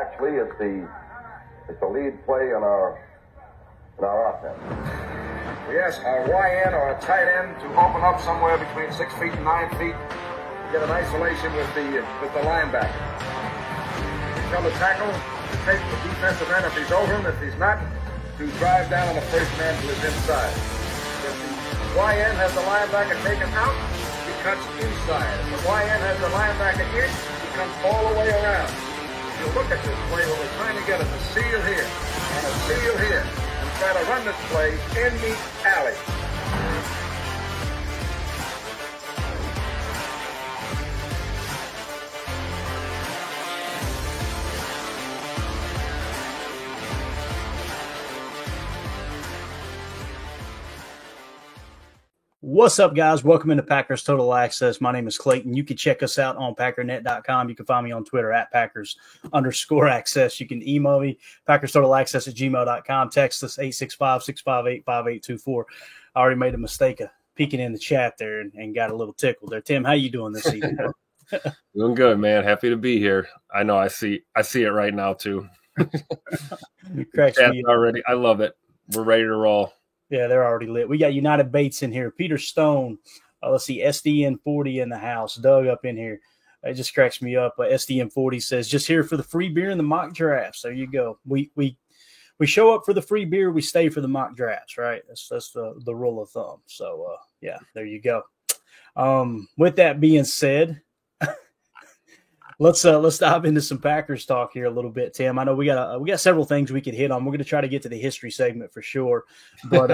Actually, it's the lead play in our offense. We ask our YN or a tight end to open up somewhere between 6 feet and 9 feet to get an isolation with the linebacker. Tell the tackle to take the defensive end if he's over him. If he's not, to drive down on the first man to his inside. If the YN has the linebacker taken out, he cuts inside. If the YN has the linebacker in, he comes all the way around. If you look at this play, what we're trying to get is a seal here and a seal here, and try to run this play in the alley. What's up, guys? Welcome into Packers Total Access. My name is Clayton. You can check us out on packernet.com. You can find me on Twitter at Packers_access. You can email me, PackersTotalAccess@gmail.com. Text us 865-658-5824. I already made a mistake of peeking in the chat there and got a little tickled there. Tim, how you doing this evening? Doing good, man. Happy to be here. I know I see it right now too. Cracks me already. I love it. We're ready to roll. Yeah, they're already lit. We got United Bates in here. Peter Stone. Let's see, SDN40 in the house. Doug up in here. It just cracks me up. SDN40 says, just here for the free beer and the mock drafts. There you go. We show up for the free beer. We stay for the mock drafts, right? That's the rule of thumb. So, yeah, there you go. With that being said, let's dive into some Packers talk here a little bit, Tim. I know we got several things we could hit on. We're going to try to get to the history segment for sure. But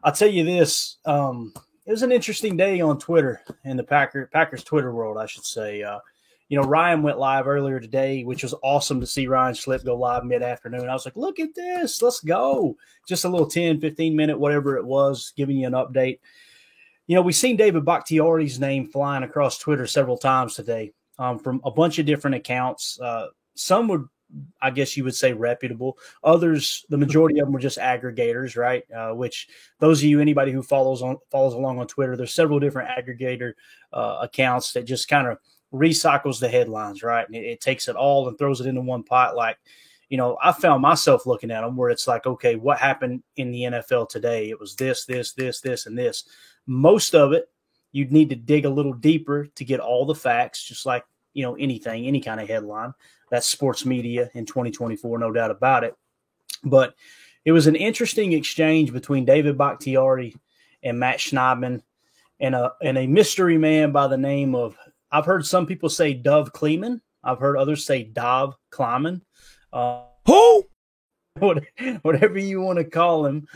I'll tell you this. It was an interesting day on Twitter, in the Packers Twitter world, I should say. Ryan went live earlier today, which was awesome to see Ryan Schlipp go live mid-afternoon. I was like, look at this. Let's go. Just a little 10, 15-minute, whatever it was, giving you an update. We've seen David Bakhtiari's name flying across Twitter several times today. From a bunch of different accounts. Some would, I guess you would say, reputable. Others, the majority of them were just aggregators, right? Which anybody who follows along on Twitter, there's several different aggregator accounts that just kind of recycles the headlines, right? And it takes it all and throws it into one pot. Like, I found myself looking at them where it's like, okay, what happened in the NFL today? It was this, and this. Most of it, you'd need to dig a little deeper to get all the facts, just like, anything, any kind of headline. That's sports media in 2024, no doubt about it. But it was an interesting exchange between David Bakhtiari and Matt Schneidman and a mystery man by the name of, I've heard some people say Dov Kleiman. I've heard others say Dov Kleiman. Who? Whatever you want to call him,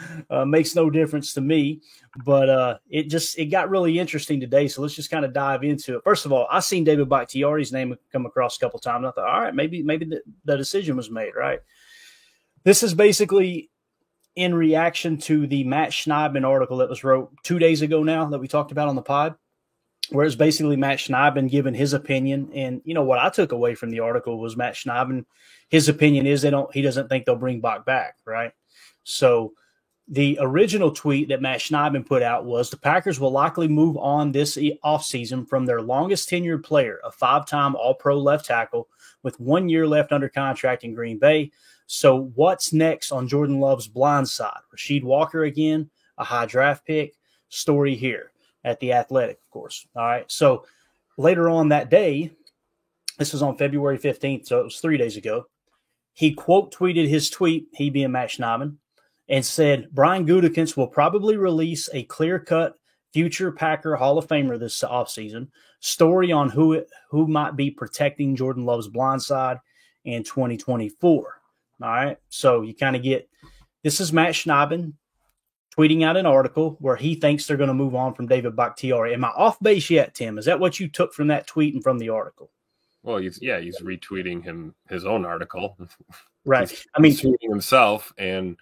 makes no difference to me. But it got really interesting today. So let's just kind of dive into it. First of all, I seen David Bakhtiari's name come across a couple times. I thought, all right, maybe the decision was made, right? This is basically in reaction to the Matt Schneidman article that was wrote 2 days ago now that we talked about on the pod, where it's basically Matt Schneidman giving his opinion. And what I took away from the article was Matt Schneidman, his opinion is he doesn't think they'll bring Bach back, right? So the original tweet that Matt Schneidman put out was the Packers will likely move on this offseason from their longest tenured player, a 5-time All-Pro left tackle with 1 year left under contract in Green Bay. So what's next on Jordan Love's blind side? Rasheed Walker again, a high draft pick, story here at The Athletic, of course. All right. So later on that day, this was on February 15th, so it was 3 days ago, he quote tweeted his tweet, he being Matt Schneidman, and said, Brian Gutekunst will probably release a clear-cut future Packer Hall of Famer this offseason, story on who might be protecting Jordan Love's blind side in 2024. All right. So you kind of get, this is Matt Schneidman tweeting out an article where he thinks they're going to move on from David Bakhtiari. Am I off base yet, Tim? Is that what you took from that tweet and from the article? Well, he's retweeting his own article. Right. He's tweeting himself. And,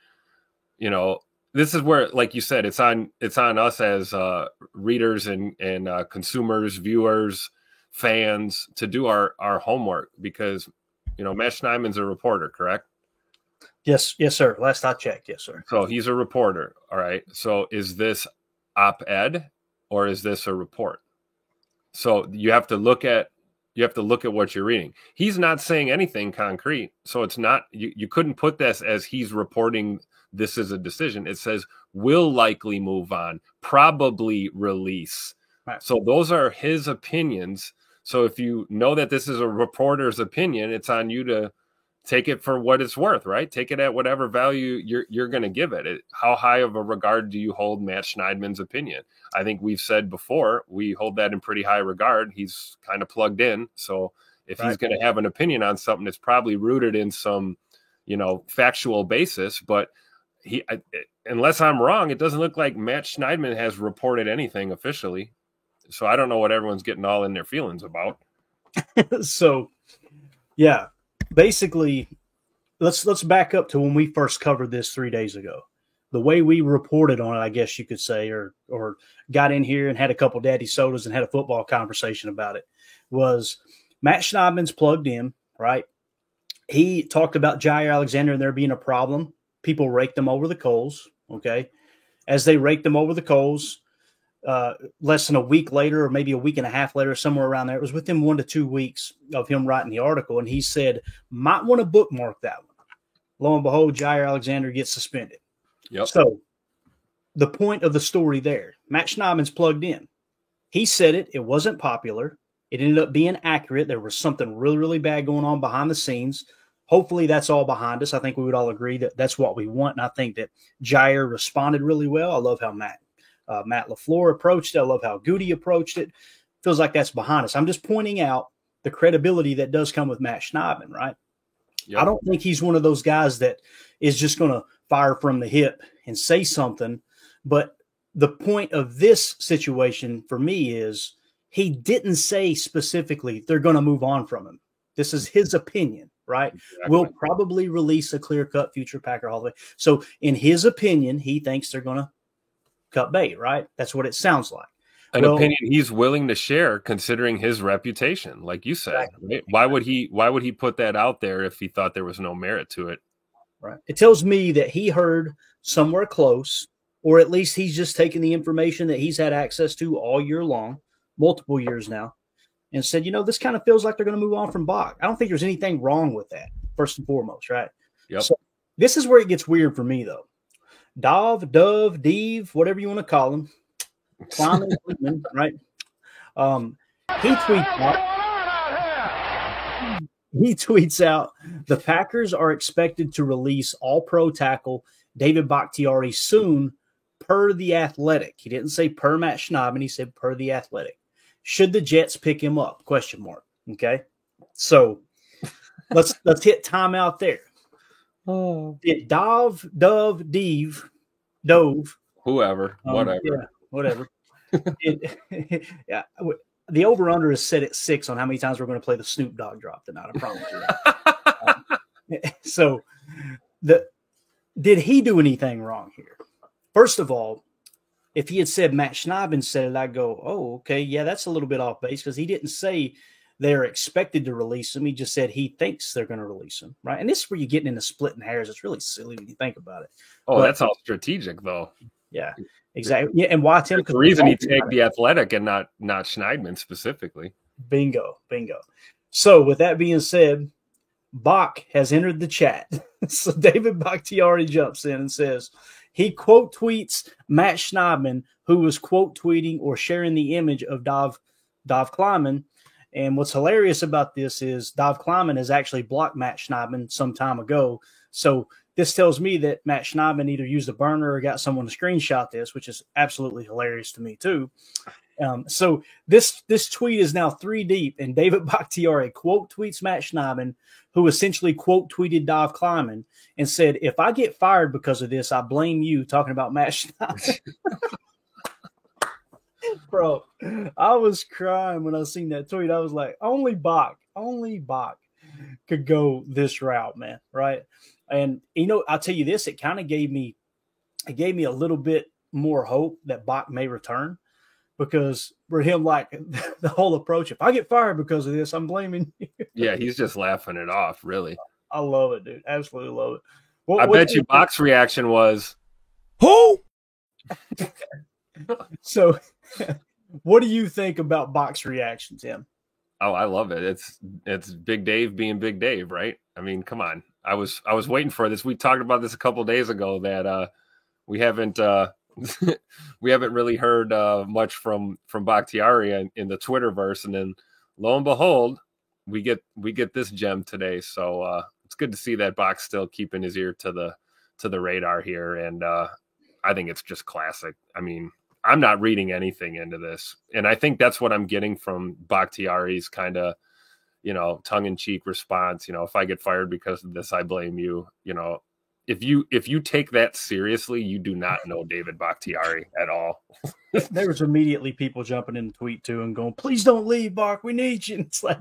this is where, like you said, it's on us as readers and consumers, viewers, fans to do our homework because, Matt Schneidman's a reporter, correct? Yes, sir. Last I checked, yes, sir. So he's a reporter. All right. So is this op-ed or is this a report? So you have to look at You have to look at what you're reading. He's not saying anything concrete. So it's not, you couldn't put this as he's reporting this is a decision. It says will likely move on, probably release. Right. So those are his opinions. So if you know that this is a reporter's opinion, it's on you to take it for what it's worth, right? Take it at whatever value you're going to give it. How high of a regard do you hold Matt Schneidman's opinion? I think we've said before, we hold that in pretty high regard. He's kind of plugged in. So if he's going to have an opinion on something, it's probably rooted in some, factual basis. But unless I'm wrong, it doesn't look like Matt Schneidman has reported anything officially. So I don't know what everyone's getting all in their feelings about. So, yeah. Basically, let's back up to when we first covered this 3 days ago. The way we reported on it, I guess you could say, or got in here and had a couple daddy sodas and had a football conversation about it, was Matt Schneidman's plugged in, right? He talked about Jair Alexander and there being a problem. People raked them over the coals, okay? As they raked them over the coals, less than a week later, or maybe a week and a half later, somewhere around there, it was within 1 to 2 weeks of him writing the article. And he said, might want to bookmark that one. Lo and behold, Jair Alexander gets suspended. Yep. So the point of the story there, Matt Schneidman's plugged in. He said it. It wasn't popular. It ended up being accurate. There was something really, really bad going on behind the scenes. Hopefully that's all behind us. I think we would all agree that that's what we want. And I think that Jair responded really well. I love how Matt LaFleur approached it. I love how Goody approached it. Feels like that's behind us. I'm just pointing out the credibility that does come with Matt Schneidman, right? Yep. I don't think he's one of those guys that is just going to fire from the hip and say something. But the point of this situation for me is he didn't say specifically they're going to move on from him. This is his opinion, right? Exactly. We'll probably release a clear-cut future Packer Hall of Fame. So in his opinion, he thinks they're going to cut bait, right? That's what it sounds like. An opinion he's willing to share, considering his reputation, like you said. Exactly. Right? Why would he put that out there if he thought there was no merit to it? Right. It tells me that he heard somewhere close, or at least he's just taken the information that he's had access to all year long, multiple years now, and said, this kind of feels like they're going to move on from Bach. I don't think there's anything wrong with that, first and foremost, right? Yep. So this is where it gets weird for me, though. Dove, Deve, whatever you want to call him, Klieman, right? He tweets out, the Packers are expected to release all-pro tackle David Bakhtiari soon, per The Athletic. He didn't say per Matt Schneidman. He said per The Athletic. Should the Jets pick him up? ? Okay, so let's hit timeout there. Oh. Did Dove, whoever, whatever. Yeah, whatever. Yeah, the over-under is set at 6 on how many times we're going to play the Snoop Dogg drop tonight. I promise you. So, did he do anything wrong here? First of all, if he had said Matt Schneidman said it, I'd go, oh, okay, yeah, that's a little bit off base because he didn't say they're expected to release him. He just said he thinks they're going to release him, right? And this is where you're getting into splitting hairs. It's really silly when you think about it. Oh, that's all strategic, though. Yeah, exactly. Yeah, and why Tim? The reason he take The Athletic and not Schneidman specifically. Bingo. So with that being said, Bach has entered the chat. So David Bakhtiari jumps in and says he quote tweets Matt Schneidman, who was quote tweeting or sharing the image of Dov Klieman. And what's hilarious about this is Dov Klieman has actually blocked Matt Schneidman some time ago. So this tells me that Matt Schneidman either used a burner or got someone to screenshot this, which is absolutely hilarious to me too. So this tweet is now 3 deep, and David Bakhtiari quote tweets Matt Schneidman, who essentially quote tweeted Dov Klieman and said, if I get fired because of this, I blame you, talking about Matt Schneidman. Bro, I was crying when I seen that tweet. I was like, only Bach could go this route, man, right? And, I'll tell you this, it kind of gave me a little bit more hope that Bach may return, because for him, like, the whole approach, if I get fired because of this, I'm blaming you. Yeah, he's just laughing it off, really. I love it, dude. Absolutely love it. I bet you Bach's reaction was, who? So what do you think about Bach's reaction, Tim? Oh, I love it. It's Big Dave being Big Dave, right? I mean, come on. I was waiting for this. We talked about this a couple of days ago that we haven't we haven't really heard much from Bakhtiari in the Twitterverse, and then lo and behold, we get this gem today. So it's good to see that Bach still keeping his ear to the radar here, and I think it's just classic. I mean, I'm not reading anything into this, and I think that's what I'm getting from Bakhtiari's kind of, tongue-in-cheek response. If I get fired because of this, I blame you. If you take that seriously, you do not know David Bakhtiari at all. There was immediately people jumping in the tweet too and going, "Please don't leave, Bach. We need you." And it's like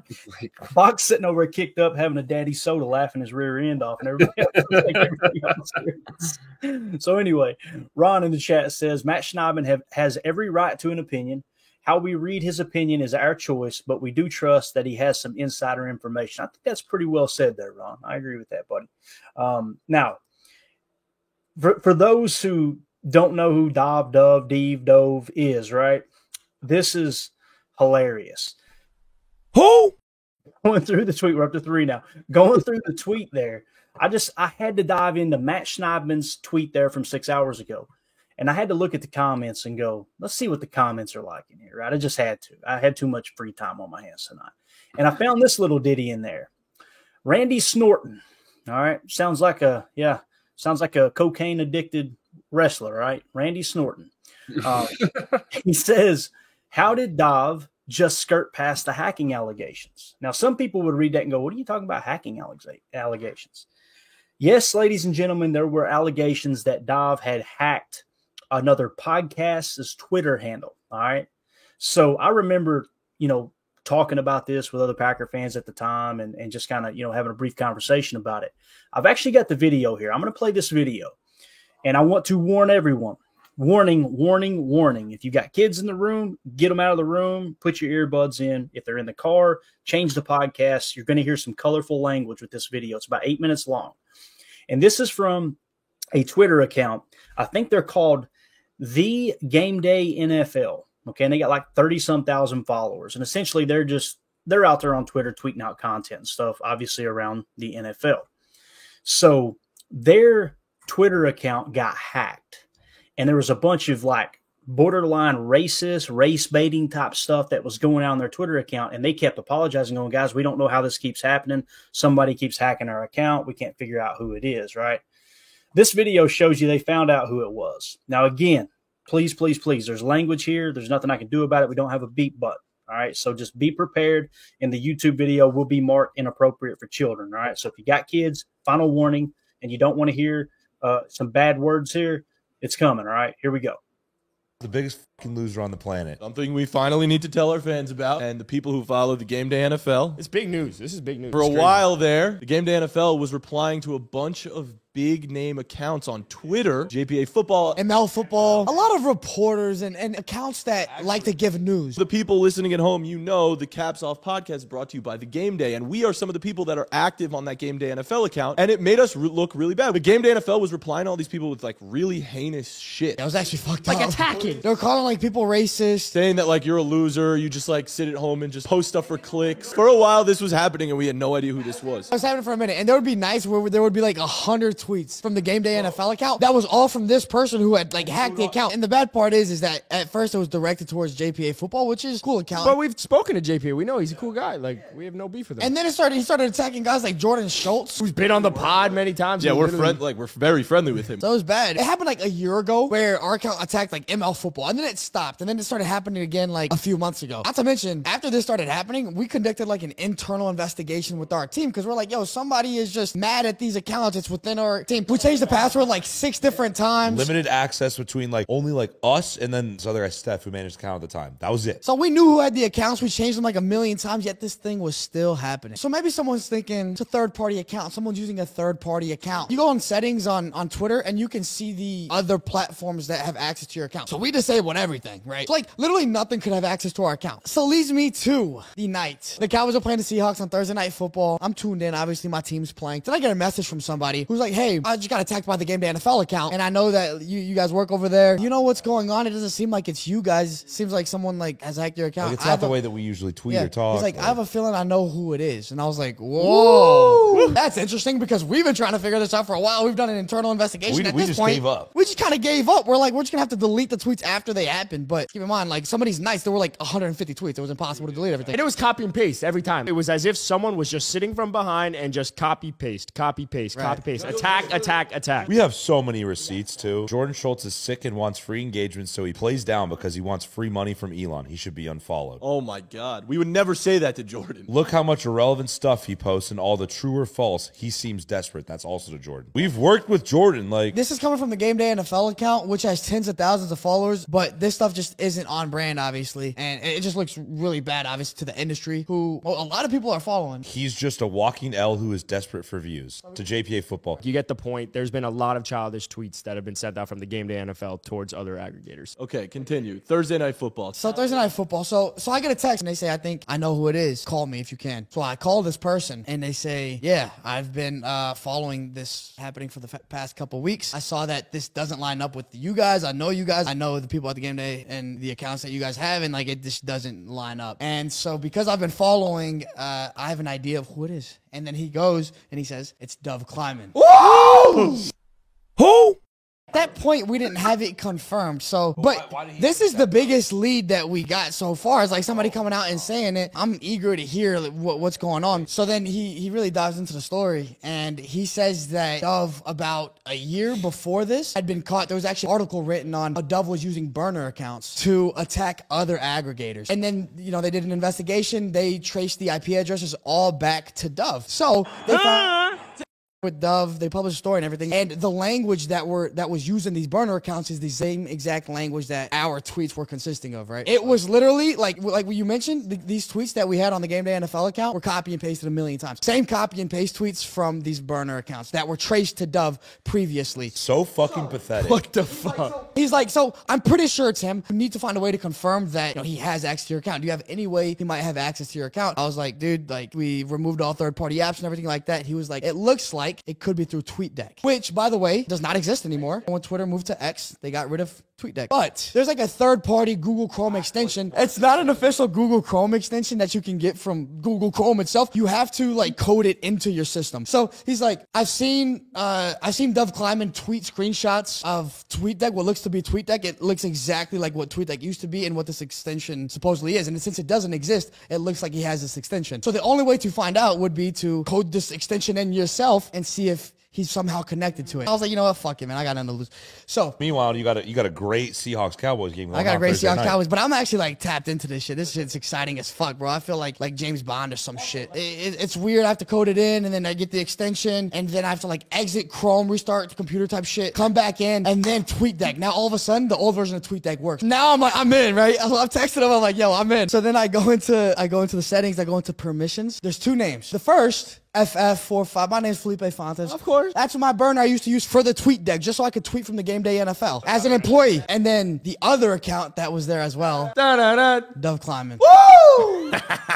Bach's sitting over kicked up, having a daddy soda, laughing his rear end off, and everybody else. So anyway, Ron in the chat says Matt Schneidman has every right to an opinion. How we read his opinion is our choice, but we do trust that he has some insider information. I think that's pretty well said there, Ron. I agree with that, buddy. Now, for those who don't know who Dove is, right? This is hilarious. Who? Going through the tweet, we're up to 3 now. Going through the tweet there, I had to dive into Matt Schneidman's tweet there from 6 hours ago. And I had to look at the comments and go, let's see what the comments are like in here, right? I just had to. I had too much free time on my hands tonight. And I found this little ditty in there. Randy Snorton. All right. Sounds like a cocaine addicted wrestler, right? Randy Snorton. He says, how did Dove just skirt past the hacking allegations? Now, some people would read that and go, what are you talking about hacking allegations? Yes, ladies and gentlemen, there were allegations that Dove had hacked another podcast's Twitter handle. All right. So I remember, talking about this with other Packer fans at the time and just kind of, having a brief conversation about it. I've actually got the video here. I'm going to play this video, and I want to warn everyone. Warning, warning, warning. If you got kids in the room, get them out of the room, put your earbuds in. If they're in the car, change the podcast. You're going to hear some colorful language with this video. It's about 8 minutes long. And this is from a Twitter account. I think they're called The Game Day NFL. Okay, and they got like 30-some thousand followers. And essentially they're out there on Twitter tweeting out content and stuff, obviously around the NFL. So their Twitter account got hacked. And there was a bunch of like borderline racist, race baiting type stuff that was going on in their Twitter account. And they kept apologizing, going, guys, we don't know how this keeps happening. Somebody keeps hacking our account. We can't figure out who it is, right? This video shows you they found out who it was. Now, again, please, please, please, there's language here. There's nothing I can do about it. We don't have a beep button. All right. So just be prepared. And the YouTube video will be marked inappropriate for children. All right. So if you got kids, final warning, and you don't want to hear some bad words here, it's coming. All right. Here we go. The biggest fucking loser on the planet. Something we finally need to tell our fans about and the people who follow the Game Day NFL. It's big news. This is big news. For a while there, the Game Day NFL was replying to a bunch of big name accounts on Twitter, JPA Football, ML Football, a lot of reporters and accounts that like to give news. The people listening at home, the Caps Off podcast is brought to you by the Game Day, and we are some of the people that are active on that Game Day NFL account, and it made us look really bad. The Game Day NFL was replying to all these people with like really heinous shit. That was actually fucked up. Like attacking. They were calling like people racist. Saying that like you're a loser, you just like sit at home and just post stuff for clicks. For a while this was happening and we had no idea who this was. It was happening for a minute, and there would be nights where there would be like 100 tweets from the Game Day NFL account that was all from this person who had like hacked the account. And the bad part is that at first it was directed towards JPA Football, which is a cool account. But we've spoken to JPA. We know he's a cool guy. Like, we have no beef with him. And then he started attacking guys like Jordan Schultz, who's been on the pod many times. Yeah, we're very friendly with him. So it was bad. It happened like a year ago where our account attacked like ML Football, and then it stopped, and then it started happening again like a few months ago. Not to mention, after this started happening, we conducted like an internal investigation with our team because we're like, yo, somebody is just mad at these accounts. It's within our team. We changed the password like 6 different times. Limited access between like only like us and then this other guy, Steph, who managed the account at the time. That was it. So we knew who had the accounts. We changed them like a million times, yet this thing was still happening. So maybe someone's thinking it's a third-party account. Someone's using a third-party account. You go on settings on Twitter and you can see the other platforms that have access to your account. So we disabled everything, right? So like literally nothing could have access to our account. So leads me to the night. The Cowboys are playing the Seahawks on Thursday Night Football. I'm tuned in. Obviously my team's playing. Then I get a message from somebody who's like, hey, hey, I just got attacked by the Game Day NFL account, and I know that you guys work over there. You know what's going on? It doesn't seem like it's you guys. It seems like someone like has hacked your account. Like it's not the way that we usually tweet or talk. He's like, I have a feeling I know who it is. And I was like, whoa. That's interesting because we've been trying to figure this out for a while. We've done an internal investigation. We just gave up. We just kind of gave up. We're like, we're just going to have to delete the tweets after they happened. But keep in mind, like, somebody's nice. There were like 150 tweets. It was impossible to delete everything. And it was copy and paste every time. It was as if someone was just sitting from behind and just copy, paste, copy, paste, copy, paste. Attack, attack, attack. We have so many receipts, too. Jordan Schultz is sick and wants free engagement, so he plays down because he wants free money from Elon. He should be unfollowed. Oh, my God. We would never say that to Jordan. Look how much irrelevant stuff he posts and all the true or false. He seems desperate. That's also to Jordan. We've worked with Jordan. Like, this is coming from the Game Day NFL account, which has tens of thousands of followers, but this stuff just isn't on brand, obviously. And it just looks really bad, obviously, to the industry, who a lot of people are following. He's just a walking L who is desperate for views. To JPA football. You get the point. There's been a lot of childish tweets that have been sent out from the Game Day NFL towards other aggregators. Okay, continue. Thursday Night Football. So Thursday Night Football. So I get a text and they say, I think I know who it is. Call me if you can. So I call this person and they say, yeah, I've been following this happening for the past couple weeks. I saw that this doesn't line up with you guys. I know you guys. I know the people at the Game Day and the accounts that you guys have, and like it just doesn't line up. And so because I've been following, I have an idea of who it is. And then he goes and he says, it's Dov Kleiman. Whoa! Who? At that point, we didn't have it confirmed. So, but this is the biggest lead that we got so far. It's like somebody coming out and saying it. I'm eager to hear what's going on. So then he really dives into the story, and he says that Dov, about a year before this, had been caught. There was actually an article written on how Dov was using burner accounts to attack other aggregators. And then, they did an investigation. They traced the IP addresses all back to Dov. So they found... with Dov, they published a story and everything, and the language that was used in these burner accounts is the same exact language that our tweets were consisting of, right? It was literally like what you mentioned, these tweets that we had on the Game Day NFL account were copy and pasted a million times. Same copy and paste tweets from these burner accounts that were traced to Dov previously. So fucking pathetic. What the fuck? He's like, so I'm pretty sure it's him. You need to find a way to confirm that he has access to your account. Do you have any way he might have access to your account? I was like, dude, like we removed all third-party apps and everything like that. He was like, it looks like it could be through TweetDeck, which, by the way, does not exist anymore. When Twitter moved to X, they got rid of TweetDeck. But there's like a third-party Google Chrome extension. It's not an official Google Chrome extension that you can get from Google Chrome itself. You have to like code it into your system. So he's like, I've seen Dov Kleiman tweet screenshots of TweetDeck, what looks to be TweetDeck. It looks exactly like what TweetDeck used to be and what this extension supposedly is. And since it doesn't exist, it looks like he has this extension. So the only way to find out would be to code this extension in yourself and see if he's somehow connected to it. I was like, you know what? Fuck it, man. I got nothing to lose. So meanwhile, you got a great Seahawks Cowboys game. I got a great Seahawks Cowboys, but I'm actually like tapped into this shit. This shit's exciting as fuck, bro. I feel like James Bond or some shit. It's weird. I have to code it in, and then I get the extension, and then I have to like exit Chrome, restart the computer type shit, come back in, and then TweetDeck. Now all of a sudden, the old version of TweetDeck works. Now I'm like, I'm in, right? I'm texting him. I'm like, yo, I'm in. So then I go into the settings. I go into permissions. There's two names. The first, FF45. My name's Felipe Fontes. Of course. That's my burner I used to use for the TweetDeck, just so I could tweet from the Game Day NFL as an employee. And then the other account that was there as well, Dov Kleiman. Woo!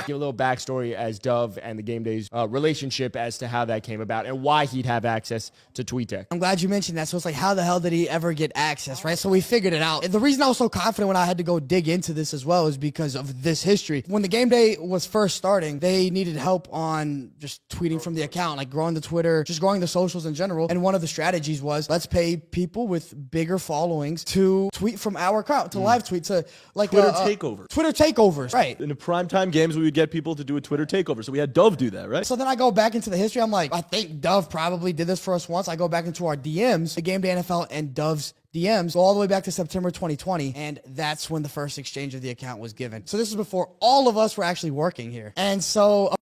Give a little backstory as Dov and the Game Day's relationship as to how that came about and why he'd have access to TweetDeck. I'm glad you mentioned that. So it's like, how the hell did he ever get access, right? So we figured it out. The reason I was so confident when I had to go dig into this as well is because of this history. When the Game Day was first starting, they needed help on just tweeting from the account, like growing the Twitter, just growing the socials in general. And one of the strategies was, let's pay people with bigger followings to tweet from our account, to live tweet, to like Twitter takeovers. Twitter takeovers, right? In the primetime games, we would get people to do a Twitter takeover. So we had Dove do that, right? So then I go back into the history. I'm like, I think Dove probably did this for us once. I go back into our DMs, the Game Day NFL and Dove's DMs, all the way back to September 2020, and that's when the first exchange of the account was given. So this is before all of us were actually working here. And so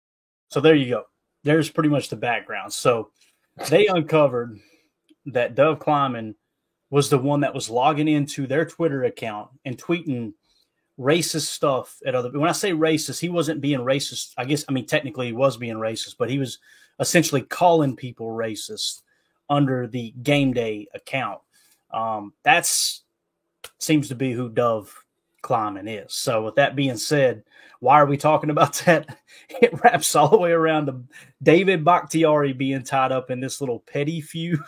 there you go. There's pretty much the background. So they uncovered that Dov Kleiman was the one that was logging into their Twitter account and tweeting racist stuff at other. When I say racist, he wasn't being racist. Technically he was being racist, but he was essentially calling people racist under the Game Day account. That's seems to be who Dov Kleiman is. So with that being said, why are we talking about that? It wraps all the way around to David Bakhtiari being tied up in this little petty feud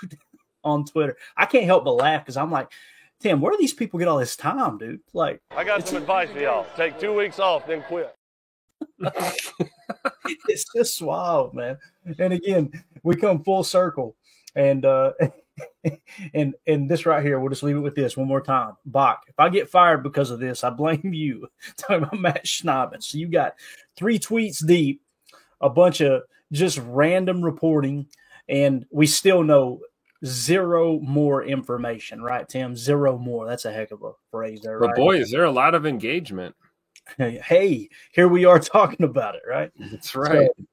on Twitter. I can't help but laugh because I'm like, Tim, where do these people get all this time, dude? Like, I got some advice for y'all. Take 2 weeks off, then quit. It's just wild, man. And again, we come full circle. And and this right here, we'll just leave it with this one more time. Bach, if I get fired because of this, I blame you. Talking about Matt Schneiden. So you got 3 tweets deep, a bunch of just random reporting, and we still know zero more information, right, Tim? Zero more. That's a heck of a phrase there, right? But boy, is there a lot of engagement. Hey, here we are talking about it, right? That's right. So,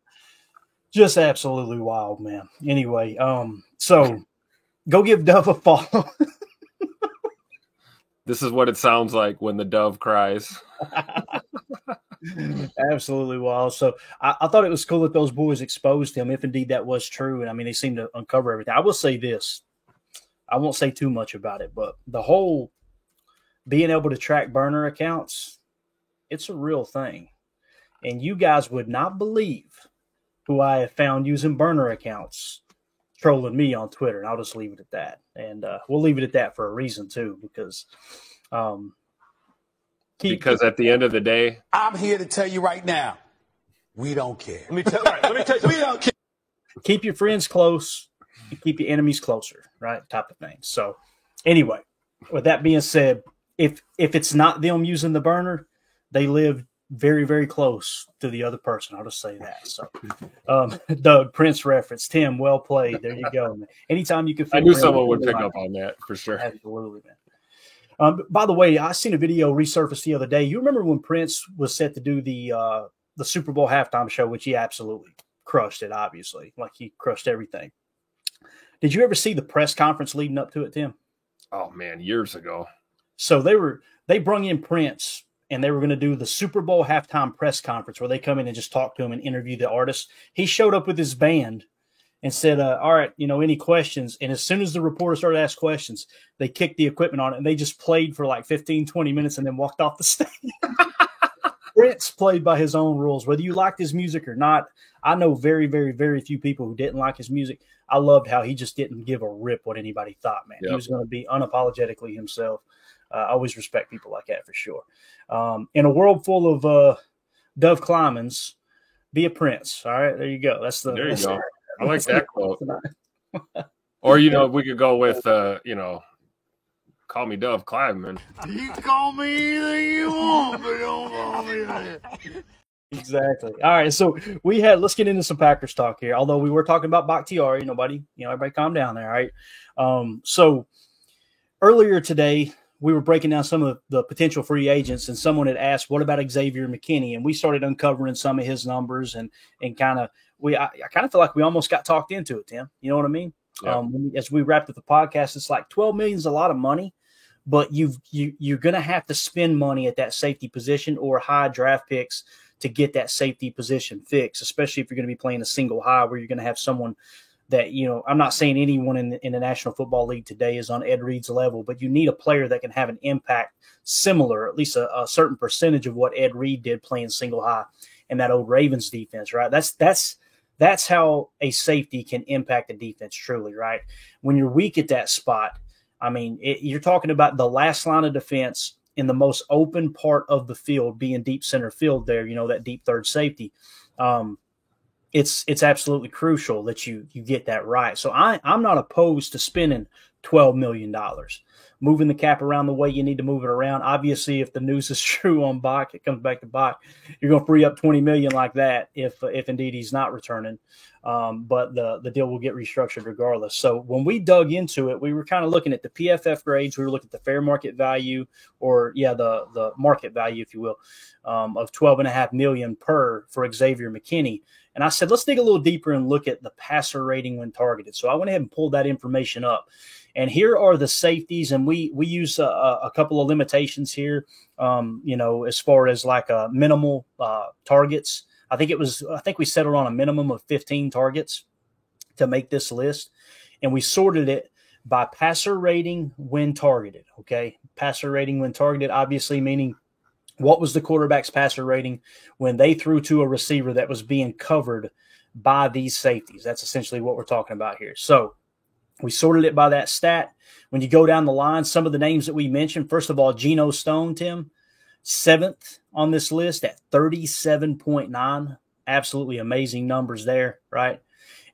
just absolutely wild, man. Anyway, so go give Dove a follow. This is what it sounds like when the dove cries. Absolutely wild. So I thought it was cool that those boys exposed him, if indeed that was true. And I mean, they seem to uncover everything. I will say this. I won't say too much about it, but the whole being able to track burner accounts, it's a real thing. And you guys would not believe who I have found using burner accounts trolling me on Twitter. And I'll just leave it at that. And we'll leave it at that for a reason too, because because at the end of the day, I'm here to tell you right now, we don't care. Let me tell you, we don't care. Keep your friends close, and keep your enemies closer, right? Type of thing. So anyway, with that being said, if it's not them using the burner, they live very, very close to the other person. I'll just say that. So, Doug, Prince reference, Tim, well played. There you go, man. Anytime you can. I knew someone would pick up on that for sure. Absolutely, man. By the way, I seen a video resurface the other day. You remember when Prince was set to do the Super Bowl halftime show, which he absolutely crushed it, obviously. Like he crushed everything. Did you ever see the press conference leading up to it, Tim? Oh, man, years ago. So they brung in Prince, and they were going to do the Super Bowl halftime press conference where they come in and just talk to him and interview the artists. He showed up with his band and said, all right, any questions? And as soon as the reporter started to ask questions, they kicked the equipment on it, and they just played for like 15, 20 minutes and then walked off the stage. Prince played by his own rules, whether you liked his music or not. I know very, very, very few people who didn't like his music. I loved how he just didn't give a rip what anybody thought, man. Yep. He was going to be unapologetically himself. I always respect people like that for sure. In a world full of Dove Klymans, be a Prince. All right, there you go. There you go. I like that quote. Or, we could go with, call me Dove Kleiman. You call me anything you want, but don't call me that. Exactly. All right, so let's get into some Packers talk here. Although we were talking about Bakhtiari, everybody calm down there, all right? So earlier today, we were breaking down some of the potential free agents, and someone had asked, what about Xavier McKinney? And we started uncovering some of his numbers and kind of I kind of feel like we almost got talked into it, Tim. You know what I mean? Yeah. As we wrapped up the podcast, it's like $12 million is a lot of money, but you're going to have to spend money at that safety position or high draft picks to get that safety position fixed, especially if you're going to be playing a single high where you're going to have someone that, I'm not saying anyone in the National Football League today is on Ed Reed's level, but you need a player that can have an impact similar, at least a certain percentage of what Ed Reed did playing single high in that old Ravens defense, right? That's how a safety can impact a defense truly, right? When you're weak at that spot, I mean, you're talking about the last line of defense in the most open part of the field being deep center field there, that deep third safety. It's absolutely crucial that you get that right. So I'm not opposed to spending $12 million. Moving the cap around the way you need to move it around. Obviously, if the news is true on Bach, it comes back to Bach. You're going to free up $20 million like that if indeed he's not returning. But the deal will get restructured regardless. So when we dug into it, we were kind of looking at the PFF grades. We were looking at the fair market value, the market value, if you will, of $12.5 million for Xavier McKinney. And I said, let's dig a little deeper and look at the passer rating when targeted. So I went ahead and pulled that information up. And here are the safeties, and we use a couple of limitations here, as far as like minimal targets. I think we settled on a minimum of 15 targets to make this list, and we sorted it by passer rating when targeted. Okay, passer rating when targeted, obviously meaning what was the quarterback's passer rating when they threw to a receiver that was being covered by these safeties? That's essentially what we're talking about here. So we sorted it by that stat. When you go down the line, some of the names that we mentioned, first of all, Geno Stone, Tim, 7th on this list at 37.9. Absolutely amazing numbers there, right?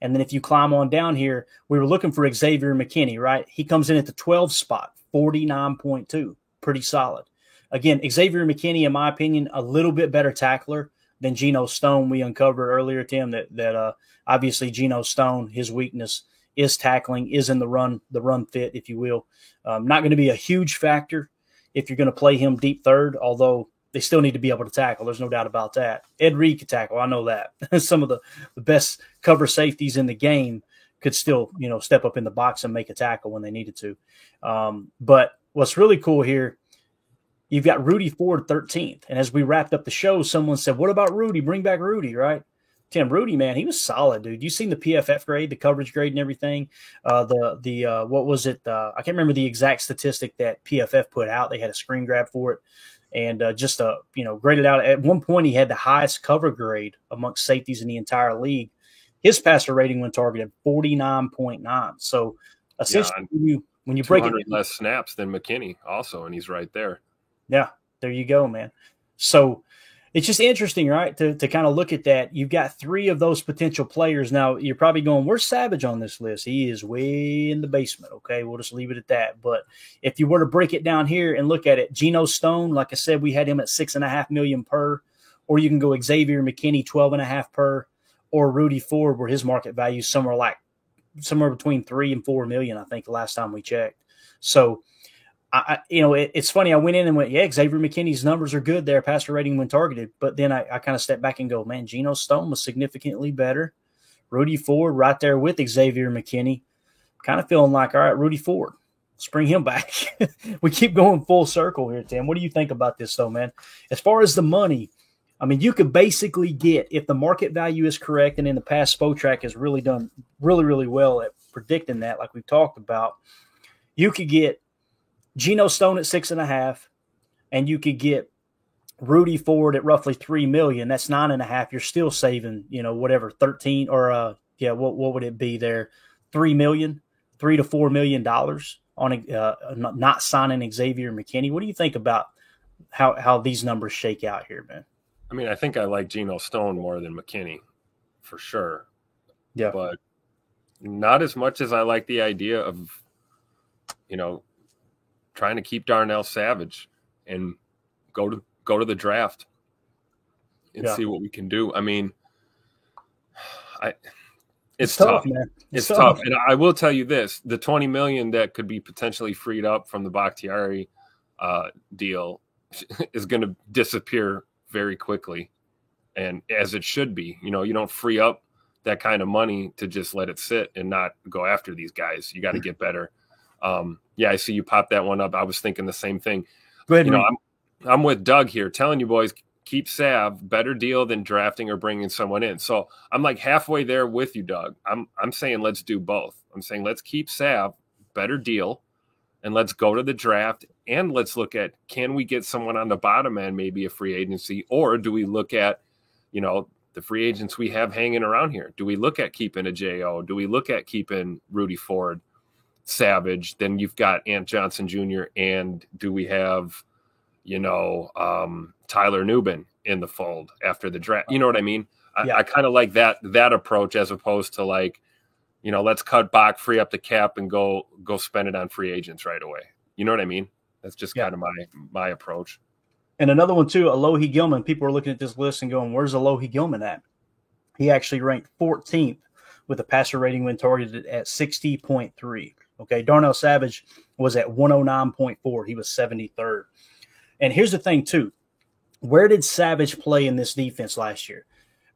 And then if you climb on down here, we were looking for Xavier McKinney, right? He comes in at the 12th spot, 49.2. Pretty solid. Again, Xavier McKinney, in my opinion, a little bit better tackler than Geno Stone. We uncovered earlier, Tim, that obviously Geno Stone, his weakness is tackling, is in the run fit, if you will. Not going to be a huge factor if you're going to play him deep third, although they still need to be able to tackle. There's no doubt about that. Ed Reed could tackle. I know that. Some of the best cover safeties in the game could still, step up in the box and make a tackle when they needed to. But what's really cool here, you've got Rudy Ford 13th. And as we wrapped up the show, someone said, what about Rudy? Bring back Rudy, right? Tim, Rudy, man, he was solid, dude. You seen the PFF grade, the coverage grade and everything. What was it? I can't remember the exact statistic that PFF put out. They had a screen grab for it. And graded out. At one point, he had the highest cover grade amongst safeties in the entire league. His passer rating when targeted, 49.9. So essentially, when you break it, less snaps than McKinney also, and he's right there. Yeah, there you go, man. So it's just interesting, right, to kind of look at that. You've got 3 of those potential players. Now, you're probably going, where's Savage on this list? He is way in the basement, okay? We'll just leave it at that. But if you were to break it down here and look at it, Geno Stone, like I said, we had him at $6.5 million per, or you can go Xavier McKinney, $12.5 per, or Rudy Ford, where his market value is somewhere between $3 and $4 million, I think, the last time we checked. So, it's funny. I went in and went, Xavier McKinney's numbers are good there, passer rating when targeted. But then I kind of stepped back and go, man, Geno Stone was significantly better. Rudy Ford right there with Xavier McKinney. Kind of feeling like, all right, Rudy Ford, let's bring him back. We keep going full circle here, Tim. What do you think about this, though, man? As far as the money, I mean, you could basically get, if the market value is correct, and in the past, Spotrac has really done really, really well at predicting that, like we've talked about, you could get Geno Stone at 6.5, and you could get Rudy Ford at roughly $3 million. That's 9.5. You're still saving, 13 or what would it be there? $3 million, $3 to $4 million on not signing Xavier McKinney. What do you think about how these numbers shake out here, man? I mean, I think I like Geno Stone more than McKinney, for sure. Yeah, but not as much as I like the idea of, trying to keep Darnell Savage and go to the draft and see what we can do. I mean, it's tough, man. It's tough. And I will tell you this, the $20 million that could be potentially freed up from the Bakhtiari deal is going to disappear very quickly. And as it should be, you don't free up that kind of money to just let it sit and not go after these guys. You got to get better. I see you pop that one up. I was thinking the same thing. Go ahead, I'm with Doug here, telling you boys, keep Sav, better deal than drafting or bringing someone in. So I'm like halfway there with you, Doug. I'm saying let's do both. I'm saying let's keep Sav, better deal, and let's go to the draft, and let's look at, can we get someone on the bottom end, maybe a free agency, or do we look at, the free agents we have hanging around here? Do we look at keeping a J.O.? Do we look at keeping Rudy Ford, Savage? Then you've got Ant Johnson Jr. And do we have, Tyler Nubin in the fold after the draft? You know what I mean? I kind of like that approach as opposed to let's cut back, free up the cap, and go spend it on free agents right away. You know what I mean? That's just kind of my approach. And another one too, Alohi Gilman. People are looking at this list and going, where's Alohi Gilman at? He actually ranked 14th with a passer rating when targeted at 60.3. Okay, Darnell Savage was at 109.4. He was 73rd. And here's the thing too. Where did Savage play in this defense last year?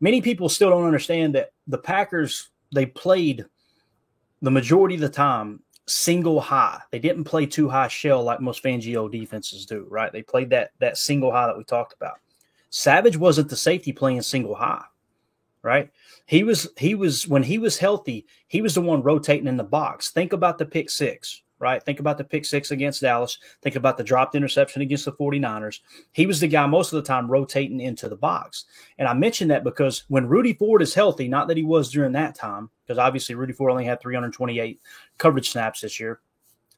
Many people still don't understand that the Packers, they played the majority of the time single high. They didn't play too high shell like most Fangio defenses do, right? They played that single high that we talked about. Savage wasn't the safety playing single high, right? He was when he was healthy, he was the one rotating in the box. Think about the pick six, right? Think about the pick six against Dallas. Think about the dropped interception against the 49ers. He was the guy most of the time rotating into the box. And I mention that because when Rudy Ford is healthy, not that he was during that time, because obviously Rudy Ford only had 328 coverage snaps this year,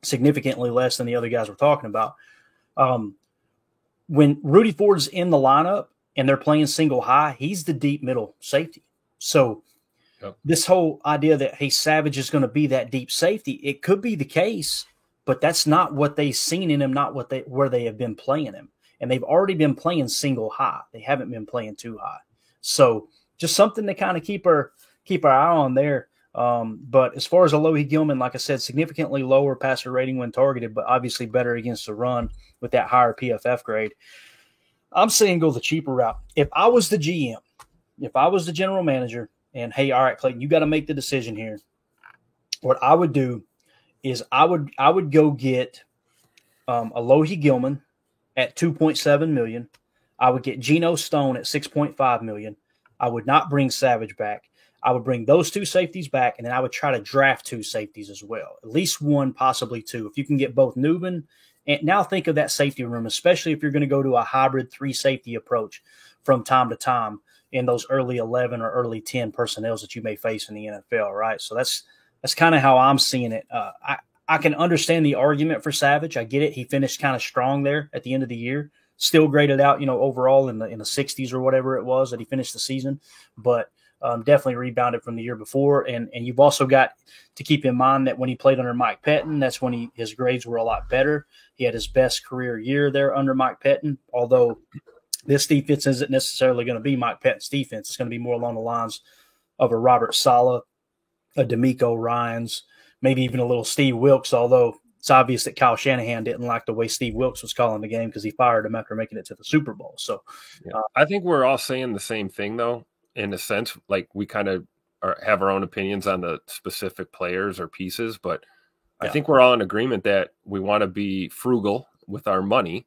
significantly less than the other guys we're talking about. When Rudy Ford's in the lineup and they're playing single high, he's the deep middle safety. So this whole idea that, hey, Savage is going to be that deep safety, it could be the case, but that's not what they've seen in him, not where they have been playing him. And they've already been playing single high. They haven't been playing too high. So just something to kind of keep our eye on there. But as far as Alohi Gilman, like I said, significantly lower passer rating when targeted, but obviously better against the run with that higher PFF grade. I'm saying go the cheaper route. If I was the GM, if I was the general manager, and hey, all right, Clayton, you got to make the decision here. What I would do is I would go get Alohi Gilman at $2.7 million. I would get Geno Stone at $6.5 million. I would not bring Savage back. I would bring those two safeties back, and then I would try to draft two safeties as well, at least one, possibly two. If you can get both Nubin, and now think of that safety room, especially if you're going to go to a hybrid 3-safety approach from time to time in those early 11 or early 10 personnels that you may face in the NFL, right? So that's kind of how I'm seeing it. I can understand the argument for Savage. I get it. He finished kind of strong there at the end of the year, still graded out, overall in the 60s or whatever it was that he finished the season, but definitely rebounded from the year before. And you've also got to keep in mind that when he played under Mike Pettin, that's when his grades were a lot better. He had his best career year there under Mike Pettin, although this defense isn't necessarily going to be Mike Pettin's defense. It's going to be more along the lines of a Robert Saleh, a D'Amico Ryans, maybe even a little Steve Wilkes, although it's obvious that Kyle Shanahan didn't like the way Steve Wilkes was calling the game because he fired him after making it to the Super Bowl. So I think we're all saying the same thing, though, in a sense. Like, we kind of have our own opinions on the specific players or pieces, but I think we're all in agreement that we want to be frugal with our money.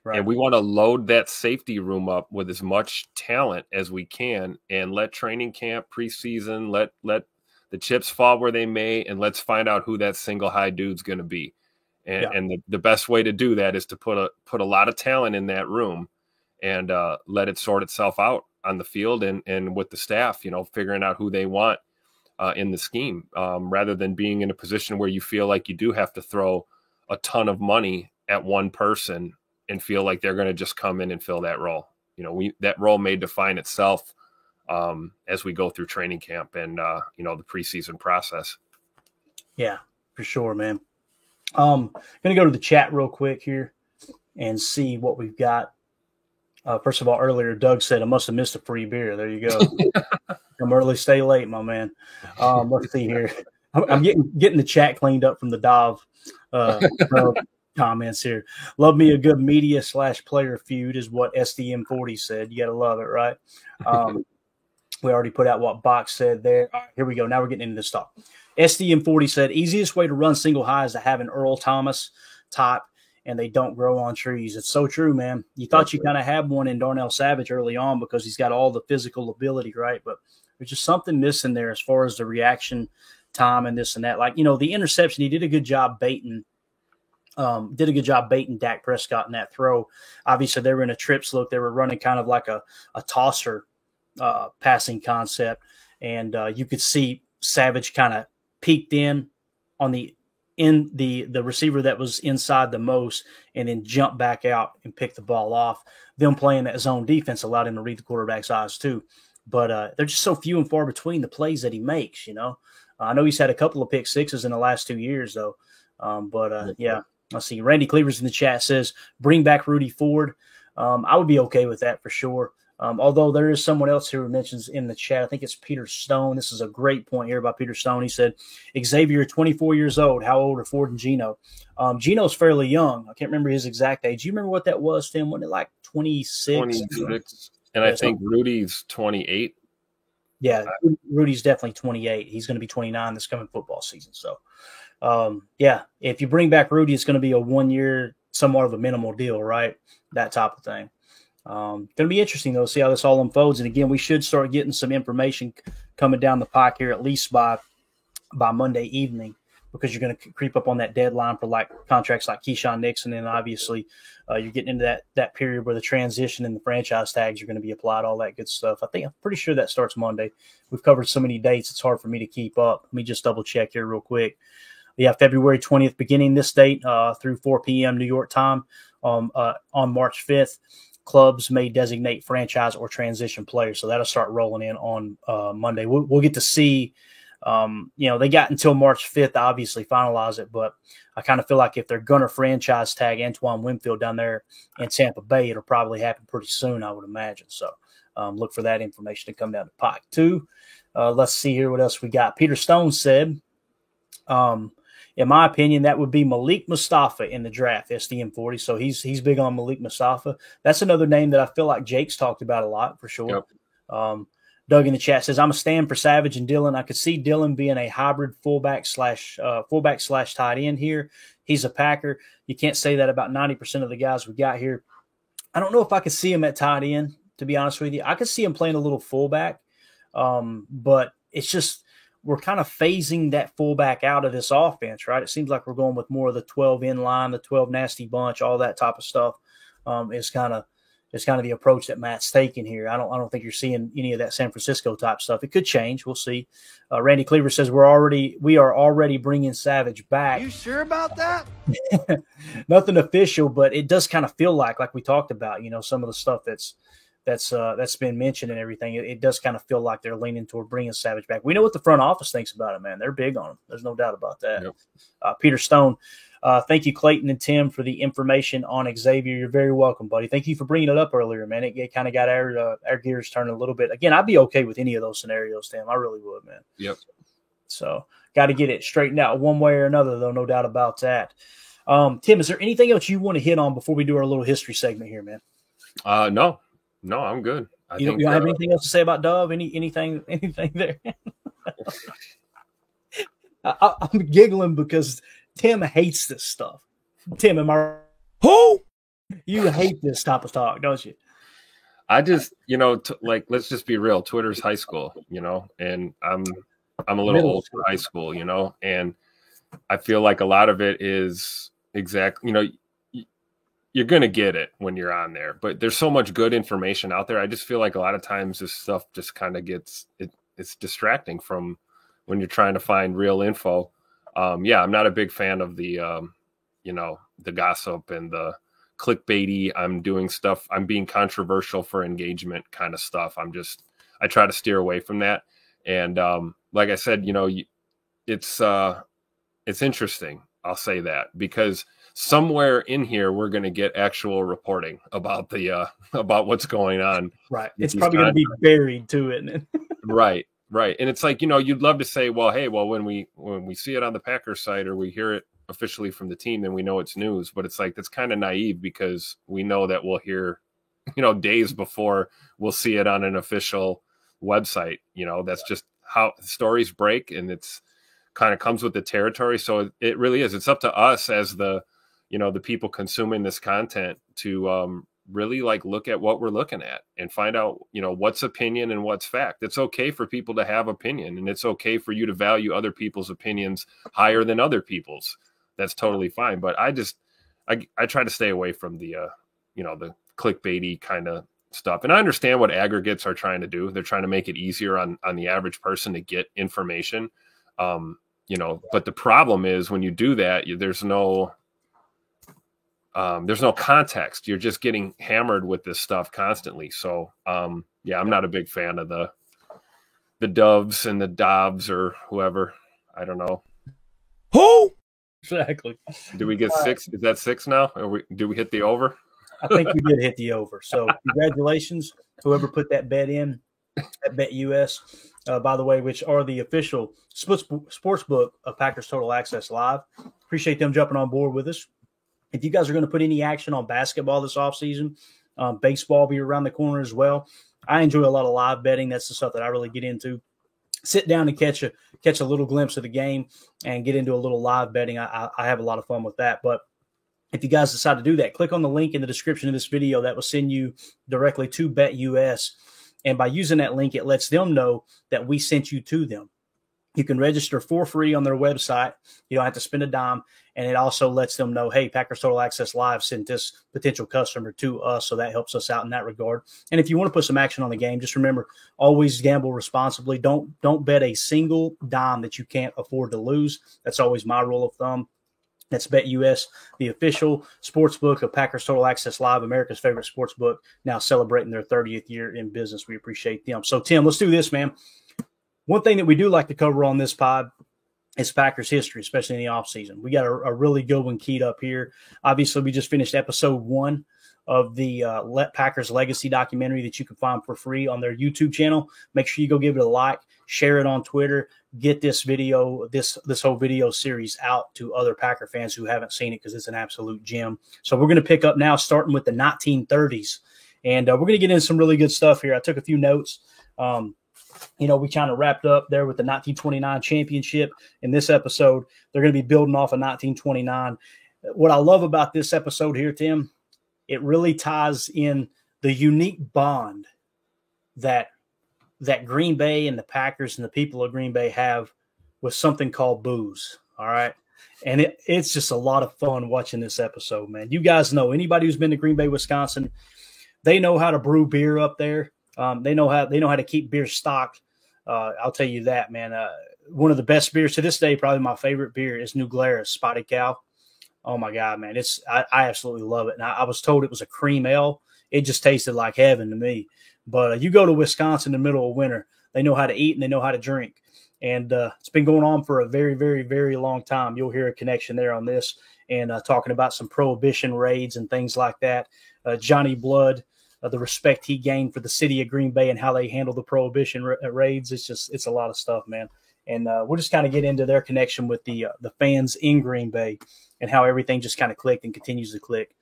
Right. And we want to load that safety room up with as much talent as we can and let training camp, preseason, let the chips fall where they may, and let's find out who that single high dude's going to be. And the best way to do that is to put a lot of talent in that room and let it sort itself out on the field and with the staff, figuring out who they want in the scheme, rather than being in a position where you feel like you do have to throw a ton of money at one person and feel like they're going to just come in and fill that role. That role may define itself as we go through training camp and, the preseason process. Yeah, for sure, man. Going to go to the chat real quick here and see what we've got. First of all, earlier, Doug said, I must have missed a free beer. There you go. Come early, stay late, my man. Let's see here. I'm getting the chat cleaned up from the Dov comments here. Love me a good media/player feud is what SDM40 said. You got to love it, right? We already put out what Box said there. All right, here we go. Now we're getting into this stuff. SDM40 said, easiest way to run single high is to have an Earl Thomas type, and they don't grow on trees. It's so true, man. You thought you kind of had one in Darnell Savage early on because he's got all the physical ability, right? But there's just something missing there as far as the reaction time and this and that. Like, the interception, he did a good job baiting Dak Prescott in that throw. Obviously, they were in a trips look. They were running kind of like a tosser passing concept, and you could see Savage kind of peeked in on the receiver that was inside the most and then jumped back out and picked the ball off. Them playing that zone defense allowed him to read the quarterback's eyes too. But they're just so few and far between the plays that he makes, I know he's had a couple of pick sixes in the last 2 years, though. Yeah. Let's see. Randy Cleavers in the chat says, bring back Rudy Ford. I would be okay with that for sure. Although there is someone else who mentions in the chat, I think it's Peter Stone. This is a great point here by Peter Stone. He said, Xavier, 24 years old. How old are Ford and Geno? Geno's fairly young. I can't remember his exact age. Do you remember what that was, Tim? Wasn't it like 26? 26. And I think Rudy's 28. Yeah, Rudy's definitely 28. He's going to be 29 this coming football season. So, if you bring back Rudy, it's going to be a 1 year, somewhat of a minimal deal, right? That type of thing. Going to be interesting, though, to see how this all unfolds. And, again, we should start getting some information coming down the pike here at least by Monday evening. because you're going to creep up on that deadline for like contracts like Keyshawn Nixon. And obviously you're getting into that period where the transition and the franchise tags are going to be applied, all that good stuff. I'm pretty sure that starts Monday. We've covered so many dates, it's hard for me to keep up. Let me just double check here real quick. Yeah, February 20th, beginning this date through 4 p.m. New York time on March 5th. Clubs may designate franchise or transition players. So that'll start rolling in on Monday. We'll get to see, they got until March 5th to obviously finalize it, but I kind of feel like if they're going to franchise tag Antoine Winfield down there in Tampa Bay, it'll probably happen pretty soon, I would imagine. So look for that information to come down the pike too. Let's see here what else we got. Peter Stone said, in my opinion, that would be Malik Mustafa in the draft, SDM40. So he's big on Malik Mustafa. That's another name that I feel like Jake's talked about a lot for sure. Yep. Doug in the chat says, I'm a stand for Savage and Dillon. I could see Dillon being a hybrid fullback slash tight end here. He's a Packer. You can't say that about 90% of the guys we got here. I don't know if I could see him at tight end, to be honest with you. I could see him playing a little fullback, but it's just – we're kind of phasing that fullback out of this offense, right? It seems like we're going with more of the 12 in line, the 12 nasty bunch, all that type of stuff. Is kind of the approach that Matt's taking here. I don't think you're seeing any of that San Francisco type stuff. It could change. We'll see. Randy Cleaver says we are already bringing Savage back. You sure about that? Nothing official, but it does kind of feel like we talked about, some of the stuff that's been mentioned and everything. It does kind of feel like they're leaning toward bringing Savage back. We know what the front office thinks about it, man. They're big on him. There's no doubt about that. Yep. Peter Stone, thank you, Clayton and Tim, for the information on Xavier. You're very welcome, buddy. Thank you for bringing it up earlier, man. It kind of got our gears turning a little bit. Again, I'd be okay with any of those scenarios, Tim. I really would, man. Yep. So got to get it straightened out one way or another, though, no doubt about that. Tim, is there anything else you want to hit on before we do our little history segment here, man? No, I'm good. You don't have anything else to say about Dove? Anything there? I'm giggling because Tim hates this stuff. Tim, am I? Who? You hate this type of talk, don't you? I just, let's just be real. Twitter's high school, and I'm a little old for high school, and I feel like a lot of it is exactly, you're going to get it when you're on there, but there's so much good information out there. I just feel like a lot of times this stuff just kind of it's distracting from when you're trying to find real info. I'm not a big fan of the, the gossip and the clickbaity. I'm doing stuff. I'm being controversial for engagement kind of stuff. I try to steer away from that. And like I said, it's interesting. I'll say that because somewhere in here, we're going to get actual reporting about about what's going on. Right. It's probably going to be buried to it. Right. And it's like, you'd love to say, when we see it on the Packers site or we hear it officially from the team, then we know it's news. But it's like, that's kind of naive because we know that we'll hear, days before we'll see it on an official website. That's just how stories break, and it's kind of comes with the territory. So it really is. It's up to us as the people consuming this content to really look at what we're looking at and find out, what's opinion and what's fact. It's okay for people to have opinion, and it's okay for you to value other people's opinions higher than other people's. That's totally fine. But I try to stay away from the, the clickbaity kind of stuff. And I understand what aggregates are trying to do. They're trying to make it easier on the average person to get information. But the problem is when you do that, there's no context. You're just getting hammered with this stuff constantly. So, I'm not a big fan of the Doves and the Dobbs or whoever. I don't know. Who? Exactly. Do we get 6? Is that 6 now? Do we hit the over? I think we did hit the over. So congratulations, whoever put that bet in at BetUS, by the way, which are the official sports book of Packers Total Access Live. Appreciate them jumping on board with us. If you guys are going to put any action on basketball this offseason, baseball will be around the corner as well. I enjoy a lot of live betting. That's the stuff that I really get into. Sit down and catch a little glimpse of the game and get into a little live betting. I have a lot of fun with that. But if you guys decide to do that, click on the link in the description of this video. That will send you directly to BetUS. And by using that link, it lets them know that we sent you to them. You can register for free on their website. You don't have to spend a dime. And it also lets them know, hey, Packers Total Access Live sent this potential customer to us. So that helps us out in that regard. And if you want to put some action on the game, just remember, always gamble responsibly. Don't bet a single dime that you can't afford to lose. That's always my rule of thumb. That's BetUS, the official sports book of Packers Total Access Live, America's favorite sports book, now celebrating their 30th year in business. We appreciate them. So, Tim, let's do this, man. One thing that we do like to cover on this pod is Packers history, especially in the offseason. We got a really good one keyed up here. Obviously, we just finished episode 1 of the Packers Legacy documentary that you can find for free on their YouTube channel. Make sure you go give it a like, share it on Twitter, get this video, this whole video series out to other Packer fans who haven't seen it, because it's an absolute gem. So we're going to pick up now, starting with the 1930s. And we're going to get into some really good stuff here. I took a few notes. We kind of wrapped up there with the 1929 championship. In this episode, they're going to be building off of 1929. What I love about this episode here, Tim, it really ties in the unique bond that Green Bay and the Packers and the people of Green Bay have with something called booze. All right. And it's just a lot of fun watching this episode, man. You guys know, anybody who's been to Green Bay, Wisconsin, they know how to brew beer up there. They know how to keep beer stocked. I'll tell you that, man. One of the best beers to this day, probably my favorite beer, is New Glarus Spotted Cow. Oh my God, man. I absolutely love it. And I was told it was a cream ale. It just tasted like heaven to me. But you go to Wisconsin in the middle of winter, they know how to eat and they know how to drink. And it's been going on for a very, very, very long time. You'll hear a connection there on this, and talking about some prohibition raids and things like that. Johnny Blood, the respect he gained for the city of Green Bay and how they handle the prohibition raids. It's a lot of stuff, man. And we'll just kind of get into their connection with the fans in Green Bay and how everything just kind of clicked and continues to click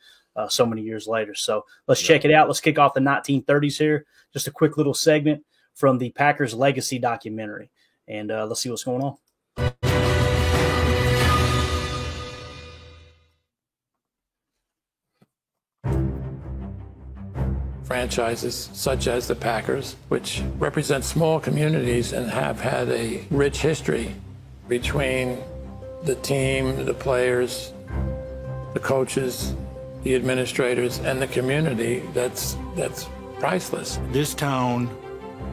so many years later. So let's check it out. Let's kick off the 1930s here. Just a quick little segment from the Packers Legacy documentary. And let's see what's going on. Franchises such as the Packers, which represent small communities and have had a rich history between the team, the players, the coaches, the administrators, and the community, that's priceless. This town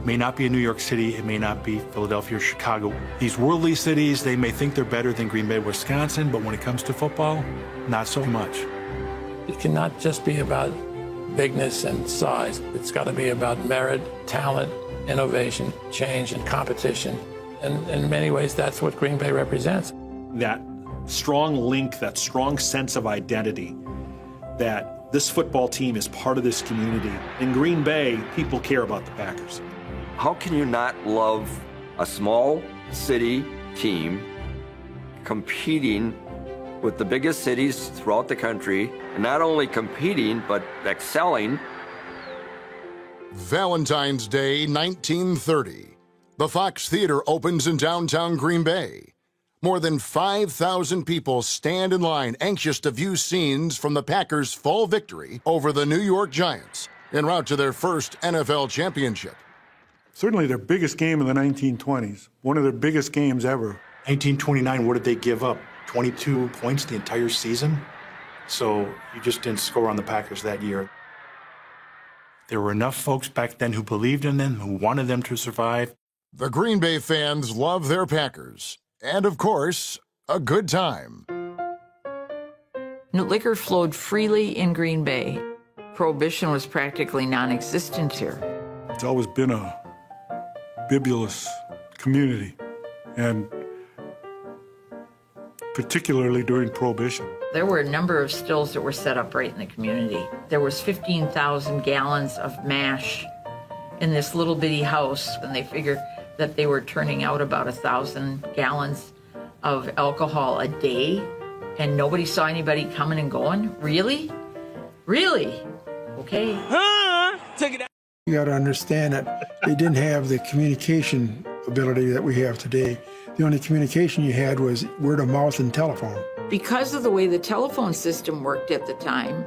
may not be in New York City, it may not be Philadelphia or Chicago. These worldly cities, they may think they're better than Green Bay, Wisconsin, but when it comes to football, not so much. It cannot just be about bigness and size. It's got to be about merit, talent, innovation, change, and competition. And in many ways, that's what Green Bay represents. That strong link, that strong sense of identity, that this football team is part of this community. In Green Bay, people care about the Packers. How can you not love a small city team competing with the biggest cities throughout the country, and not only competing, but excelling? Valentine's Day, 1930. The Fox Theater opens in downtown Green Bay. More than 5,000 people stand in line, anxious to view scenes from the Packers' fall victory over the New York Giants, en route to their first NFL championship. Certainly their biggest game in the 1920s, one of their biggest games ever. 1929, what did they give up? 22 points the entire season? So you just didn't score on the Packers that year. There were enough folks back then who believed in them, who wanted them to survive. The Green Bay fans love their Packers. And, of course, a good time. Liquor flowed freely in Green Bay. Prohibition was practically non-existent here. It's always been a bibulous community, and particularly during Prohibition. There were a number of stills that were set up right in the community. There was 15,000 gallons of mash in this little bitty house, and they figured that they were turning out about 1,000 gallons of alcohol a day, and nobody saw anybody coming and going. Really? Okay. Take it out. You got to understand that they didn't have the communication ability that we have today. The only communication you had was word of mouth and telephone. Because of the way the telephone system worked at the time,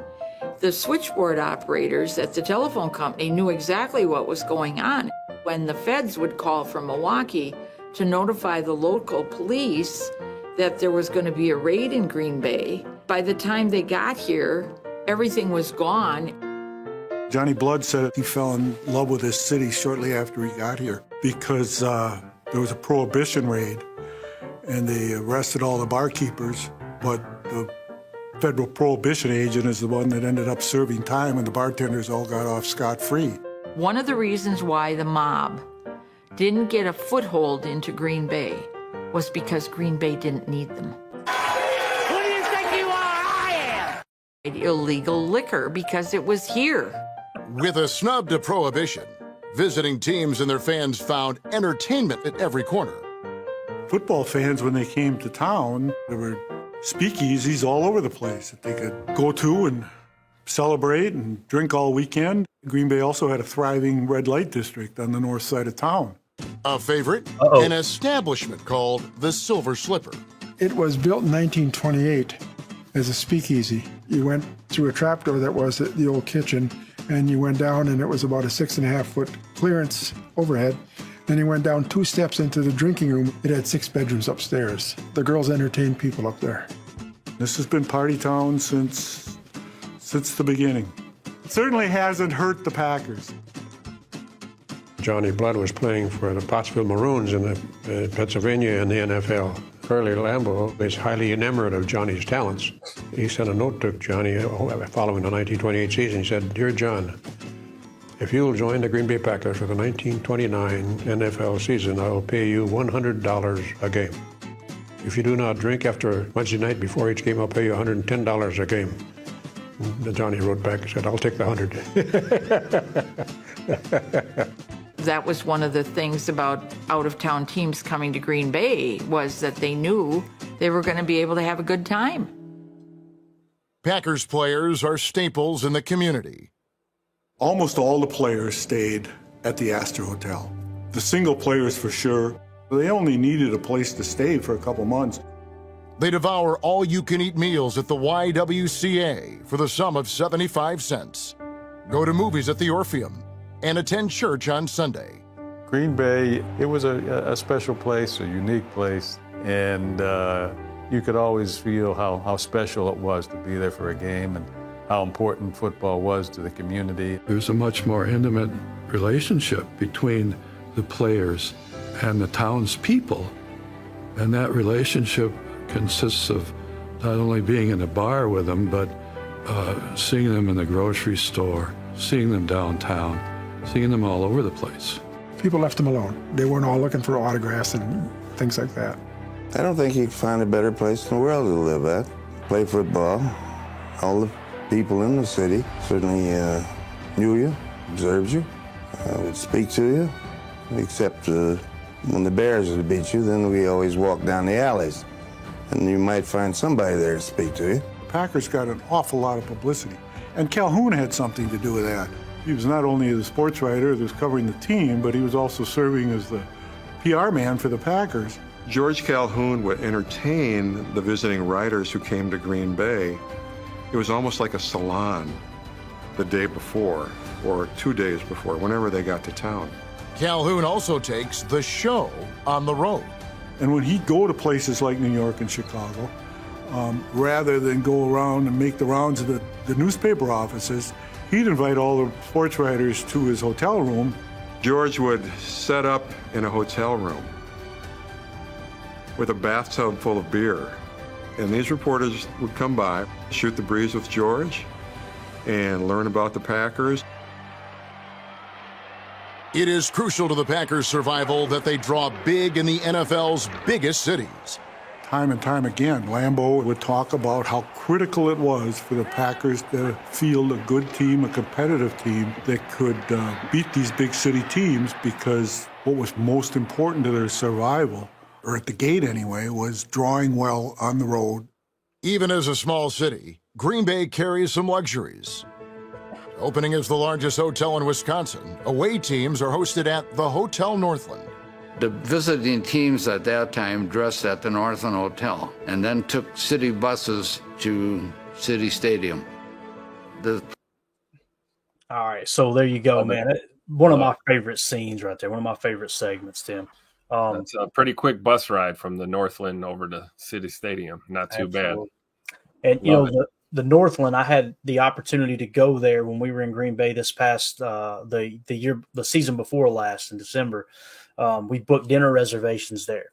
the switchboard operators at the telephone company knew exactly what was going on. When the feds would call from Milwaukee to notify the local police that there was going to be a raid in Green Bay. By the time they got here, everything was gone. Johnny Blood said he fell in love with this city shortly after he got here because there was a prohibition raid and they arrested all the barkeepers, but the federal prohibition agent is the one that ended up serving time and the bartenders all got off scot-free. One of the reasons why the mob didn't get a foothold into Green Bay was because Green Bay didn't need them. Who do you think you are? I am! Illegal liquor because it was here. With a snub to prohibition, visiting teams and their fans found entertainment at every corner. Football fans, when they came to town, there were speakeasies all over the place that they could go to and celebrate and drink all weekend. Green Bay also had a thriving red light district on the north side of town. A favorite, an establishment called the Silver Slipper. It was built in 1928 as a speakeasy. You went through a trapdoor that was the old kitchen, and you went down, and it was about a 6.5-foot clearance overhead. Then you went down 2 steps into the drinking room. It had 6 bedrooms upstairs. The girls entertained people up there. This has been party town since the beginning. It certainly hasn't hurt the Packers. Johnny Blood was playing for the Pottsville Maroons in Pennsylvania in the NFL. Curly Lambeau is highly enamored of Johnny's talents. He sent a note to Johnny following the 1928 season. He said, "Dear John, if you will join the Green Bay Packers for the 1929 NFL season, I will pay you $100 a game. If you do not drink after Wednesday night before each game, I'll pay you $110 a game." And Johnny wrote back and said, "I'll take the 100. That was one of the things about out-of-town teams coming to Green Bay, was that they knew they were going to be able to have a good time. Packers players are staples in the community. Almost all the players stayed at the Astor Hotel. The single players for sure. They only needed a place to stay for a couple months. They devour all-you-can-eat meals at the YWCA for the sum of 75 cents. Go to movies at the Orpheum and attend church on Sunday. Green Bay, it was a special place, a unique place, and you could always feel how special it was to be there for a game and how important football was to the community. There's a much more intimate relationship between the players and the townspeople, and that relationship consists of not only being in a bar with them, but seeing them in the grocery store, seeing them downtown, seeing them all over the place. People left them alone. They weren't all looking for autographs and things like that. I don't think you could find a better place in the world to live at. Play football. All the people in the city certainly knew you, observed you, would speak to you, except when the Bears would beat you, then we always walked down the alleys, and you might find somebody there to speak to you. The Packers got an awful lot of publicity, and Calhoun had something to do with that. He was not only the sports writer that was covering the team, but he was also serving as the PR man for the Packers. George Calhoun would entertain the visiting writers who came to Green Bay. It was almost like a salon the day before or 2 days before, whenever they got to town. Calhoun also takes the show on the road. And when he'd go to places like New York and Chicago, rather than go around and make the rounds of the newspaper offices, he'd invite all the sports writers to his hotel room. George would set up in a hotel room with a bathtub full of beer. And these reporters would come by, shoot the breeze with George, and learn about the Packers. It is crucial to the Packers' survival that they draw big in the NFL's biggest cities. Time and time again, Lambeau would talk about how critical it was for the Packers to field a good team, a competitive team that could beat these big city teams, because what was most important to their survival, or at the gate anyway, was drawing well on the road. Even as a small city, Green Bay carries some luxuries. Opening as the largest hotel in Wisconsin, away teams are hosted at the Hotel Northland. The visiting teams at that time dressed at the Northland Hotel and then took city buses to City Stadium. All right, so there you go, man. One of my favorite scenes right there. One of my favorite segments, Tim. That's a pretty quick bus ride from the Northland over to City Stadium. Not too Absolutely. bad. And the Northland, I had the opportunity to go there when we were in Green Bay this past the season before last in December. We booked dinner reservations there,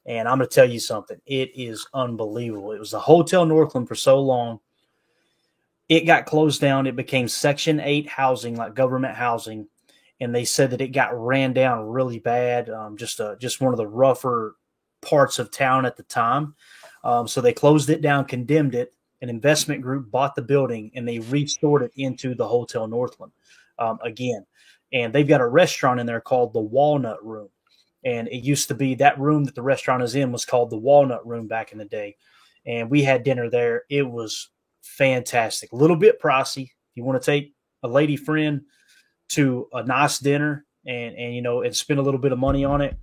and I'm going to tell you something. It is unbelievable. It was the Hotel Northland for so long. It got closed down. It became Section 8 housing, like government housing. And they said that it got ran down really bad, just one of the rougher parts of town at the time. So they closed it down, condemned it. An investment group bought the building, and they restored it into the Hotel Northland again. And they've got a restaurant in there called the Walnut Room. And it used to be that room that the restaurant is in was called the Walnut Room back in the day. And we had dinner there. It was fantastic. A little bit pricey. If you want to take a lady friend to a nice dinner and spend a little bit of money on it,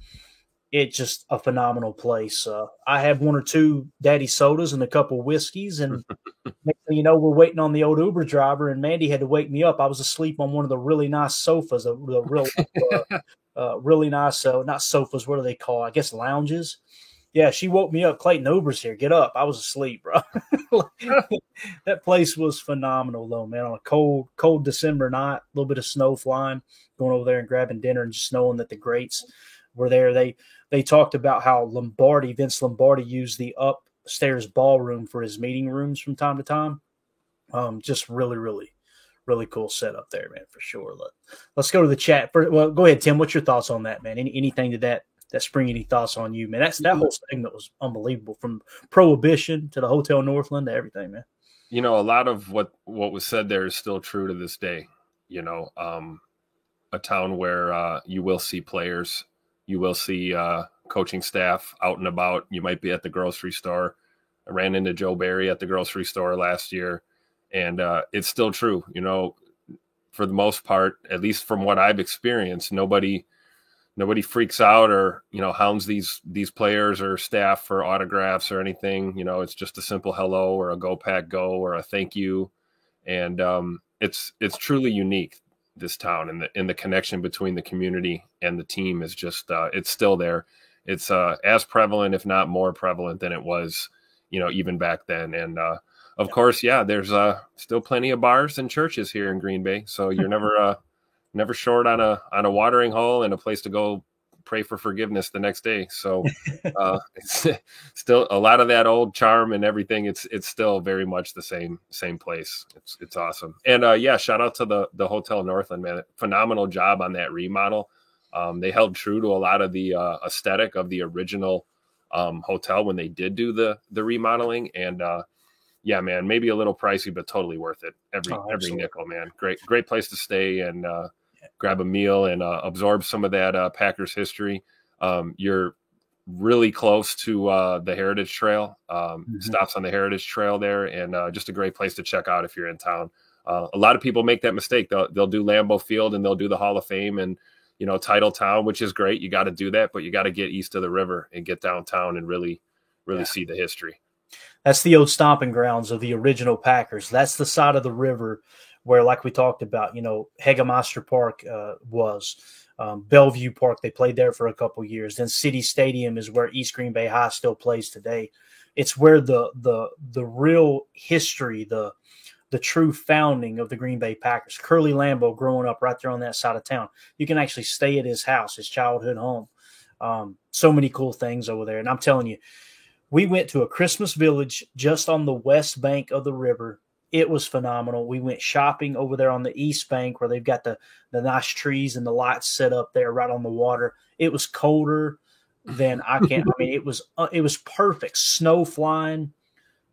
it's just a phenomenal place. I had one or two daddy sodas and a couple whiskeys, and next thing you know, we're waiting on the old Uber driver, and Mandy had to wake me up. I was asleep on one of the really nice sofas, the real really nice, not sofas, what do they call? I guess lounges. Yeah, she woke me up. Clayton, Uber's here. Get up. I was asleep, bro. That place was phenomenal, though, man. On a cold December night, a little bit of snow flying, going over there and grabbing dinner and just knowing that the greats were there. They talked about how Vince Lombardi used the upstairs ballroom for his meeting rooms from time to time. Just really, really, really cool setup there, man, for sure. Let's go to the chat. Well, go ahead, Tim. What's your thoughts on that, man? Anything to that spring any thoughts on you, man? That whole segment was unbelievable, from Prohibition to the Hotel Northland to everything, man. A lot of what was said there is still true to this day. A town where you will see players, you will see coaching staff out and about. You might be at the grocery store. I ran into Joe Barry at the grocery store last year, and it's still true. For the most part, at least from what I've experienced, nobody freaks out or, hounds these players or staff for autographs or anything. It's just a simple hello or a go pack go or a thank you. And it's truly unique, this town, and the connection between the community and the team is just, it's still there. It's as prevalent, if not more prevalent than it was, even back then. And of course, there's still plenty of bars and churches here in Green Bay. So you're never short on a watering hole and a place to go pray for forgiveness the next day. So it's still a lot of that old charm and everything. It's still very much the same place. It's awesome. And shout out to the Hotel Northland, man. Phenomenal job on that remodel. They held true to a lot of the aesthetic of the original hotel when they did do the remodeling. And man, maybe a little pricey, but totally worth it. Every nickel, man. Great place to stay and grab a meal and absorb some of that Packers history. You're really close to the Heritage Trail, stops on the Heritage Trail there, and just a great place to check out if you're in town. A lot of people make that mistake. They'll do Lambeau Field and they'll do the Hall of Fame and Title Town, which is great. You got to do that, but you got to get east of the river and get downtown and really see the history. That's the old stomping grounds of the original Packers. That's the side of the river where, like we talked about, Hagemeister Park was. Bellevue Park, they played there for a couple years. Then City Stadium is where East Green Bay High still plays today. It's where the real history, the true founding of the Green Bay Packers. Curly Lambeau growing up right there on that side of town. You can actually stay at his house, his childhood home. So many cool things over there. And I'm telling you, we went to a Christmas village just on the west bank of the river. It was phenomenal. We went shopping over there on the east bank where they've got the nice trees and the lights set up there right on the water. It was colder than I mean, it was perfect. Snow flying,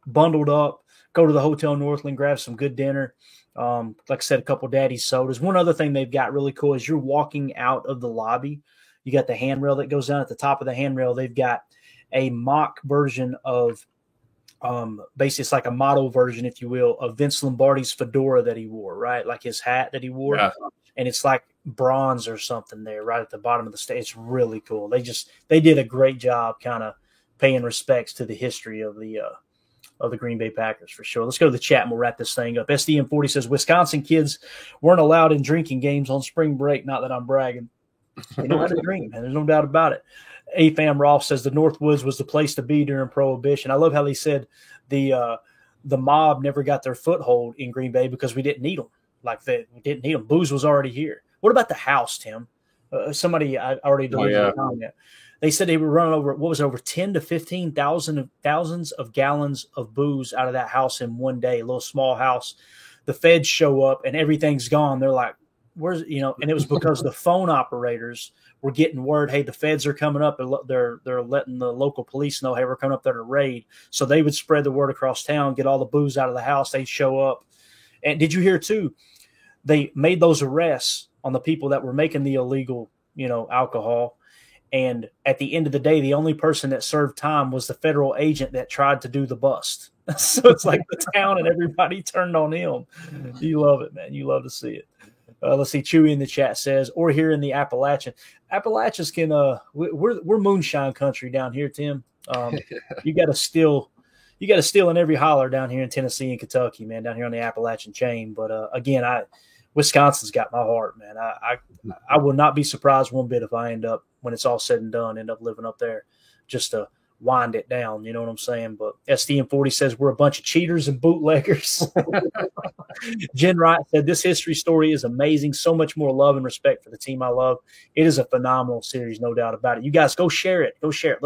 bundled up, go to the Hotel Northland, grab some good dinner. Like I said, a couple daddy's sodas. One other thing they've got really cool is you're walking out of the lobby. You got the handrail that goes down. At the top of the handrail, they've got a mock version of basically it's like a model version, if you will, of Vince Lombardi's fedora that he wore, right? Like his hat that he wore. Yeah. And it's like bronze or something there right at the bottom of the stage. It's really cool. They did a great job kind of paying respects to the history of the Green Bay Packers for sure. Let's go to the chat and we'll wrap this thing up. SDM40 says Wisconsin kids weren't allowed in drinking games on spring break. Not that I'm bragging. They know how to drink, man. There's no doubt about it. AFAM Ross says the Northwoods was the place to be during Prohibition. I love how they said the mob never got their foothold in Green Bay because we didn't need them. We didn't need them. Booze was already here. What about the house, Tim? Somebody I already deleted the comment. They said they were running over 10 to 15,000 thousands of gallons of booze out of that house in one day, a little small house. The feds show up and everything's gone. They're like, where's, and it was because the phone operators were getting word, hey, the feds are coming up, and they're letting the local police know, hey, we're coming up there to raid. So they would spread the word across town, get all the booze out of the house. They'd show up. And did you hear too? They made those arrests on the people that were making the illegal, alcohol. And at the end of the day, the only person that served time was the federal agent that tried to do the bust. So it's like the town and everybody turned on him. You love it, man. You love to see it. Let's see. Chewy in the chat says, or here in the Appalachians can, we're moonshine country down here, Tim. You got to steal in every holler down here in Tennessee and Kentucky, man, down here on the Appalachian chain. But again, Wisconsin's got my heart, man. I will not be surprised one bit if I end up, when it's all said and done, end up living up there just to wind it down. You know what I'm saying? But SDM40 says we're a bunch of cheaters and bootleggers. Jen Wright said this history story is amazing. So much more love and respect for the team I love. It is a phenomenal series, no doubt about it. You guys go share it. Go share it.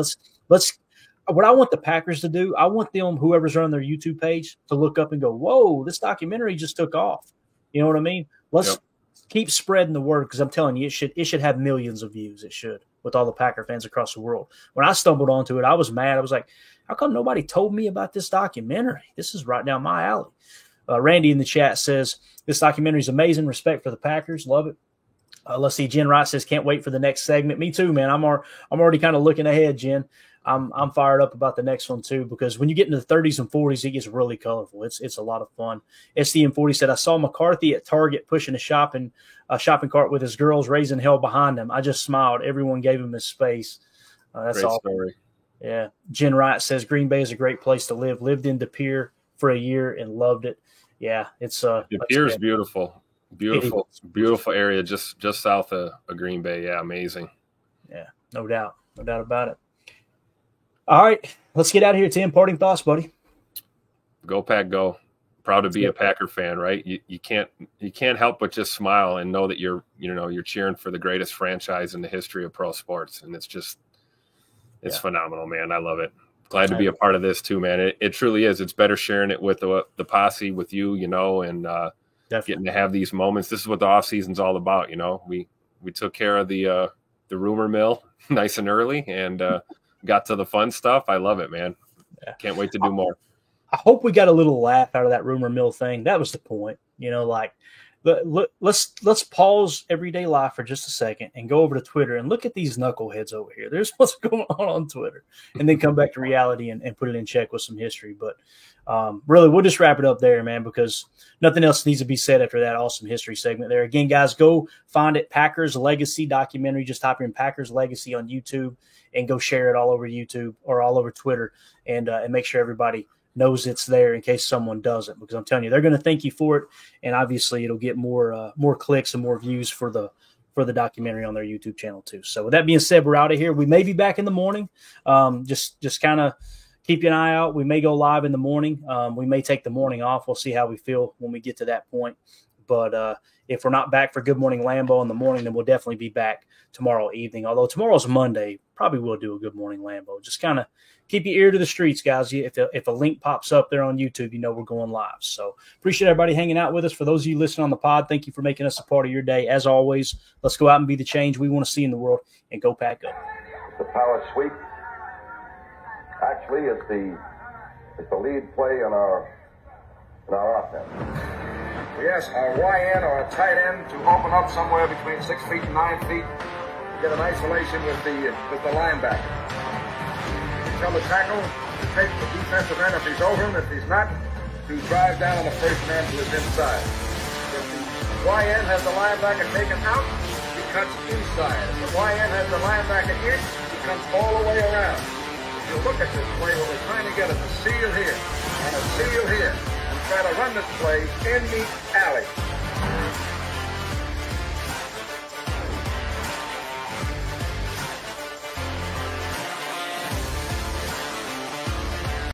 Let's what I want the Packers to do, I want them, whoever's running their YouTube page, to look up and go, whoa, this documentary just took off. You know what I mean? Let's keep spreading the word, because I'm telling you, it should have millions of views. It should, with all the Packer fans across the world. When I stumbled onto it, I was mad. I was like, how come nobody told me about this documentary? This is right down my alley. Randy in the chat says, this documentary is amazing. Respect for the Packers. Love it. Let's see. Jen Wright says, can't wait for the next segment. Me too, man. I'm already kind of looking ahead, Jen. I'm fired up about the next one too, because when you get into the 30s and 40s, it gets really colorful. It's a lot of fun. SDM40 said, I saw McCarthy at Target pushing a shopping cart with his girls, raising hell behind him. I just smiled. Everyone gave him his space. That's all. Story. Yeah. Jen Wright says Green Bay is a great place to live. Lived in De Pere for a year and loved it. Yeah, it's De Pere is beautiful. Beautiful area just south of Green Bay. Yeah, amazing. Yeah, no doubt about it. All right, let's get out of here, Tim. Parting thoughts, buddy. Go Pack, go! Proud to be a Packer fan, right? You can't help but just smile and know that you're cheering for the greatest franchise in the history of pro sports, and it's phenomenal, man. I love it. Glad to be a part of this too, man. It truly is. It's better sharing it with the posse, with you, and getting to have these moments. This is what the off season's all about, We took care of the rumor mill nice and early, and got to the fun stuff. I love it, man. Yeah. Can't wait to do more. I hope we got a little laugh out of that rumor mill thing. That was the point. Let's pause everyday life for just a second and go over to Twitter and look at these knuckleheads over here. There's what's going on Twitter, and then come back to reality and put it in check with some history. But really, we'll just wrap it up there, man, because nothing else needs to be said after that awesome history segment there. Again, guys, go find it, Packers Legacy documentary. Just type in Packers Legacy on YouTube and go share it all over YouTube or all over Twitter, and make sure everybody knows it's there in case someone doesn't, because I'm telling you, they're going to thank you for it, and obviously it'll get more clicks and more views for the documentary on their YouTube channel too. So with that being said, we're out of here. We may be back in the morning. Just kind of keep an eye out. We may go live in the morning. We may take the morning off. We'll see how we feel when we get to that point. But if we're not back for Good Morning Lambeau in the morning, then we'll definitely be back tomorrow evening. Although tomorrow's Monday, probably will do a Good Morning Lambeau. Just kind of keep your ear to the streets, guys. If a link pops up there on YouTube, we're going live. So appreciate everybody hanging out with us. For those of you listening on the pod, thank you for making us a part of your day. As always, let's go out and be the change we want to see in the world, and go Pack up. The power sweep actually is the lead play in our offense. We ask our YN or a tight end to open up somewhere between 6 feet and 9 feet, get an isolation with the linebacker. Tell the tackle to take the defensive end if he's over him. If he's not, to drive down on the first man to his inside. If the YN has the linebacker taken out, he cuts inside. If the YN has the linebacker in, he comes all the way around. If you look at this play, what we're trying to get is a seal here and a seal here, and try to run this play in the alley.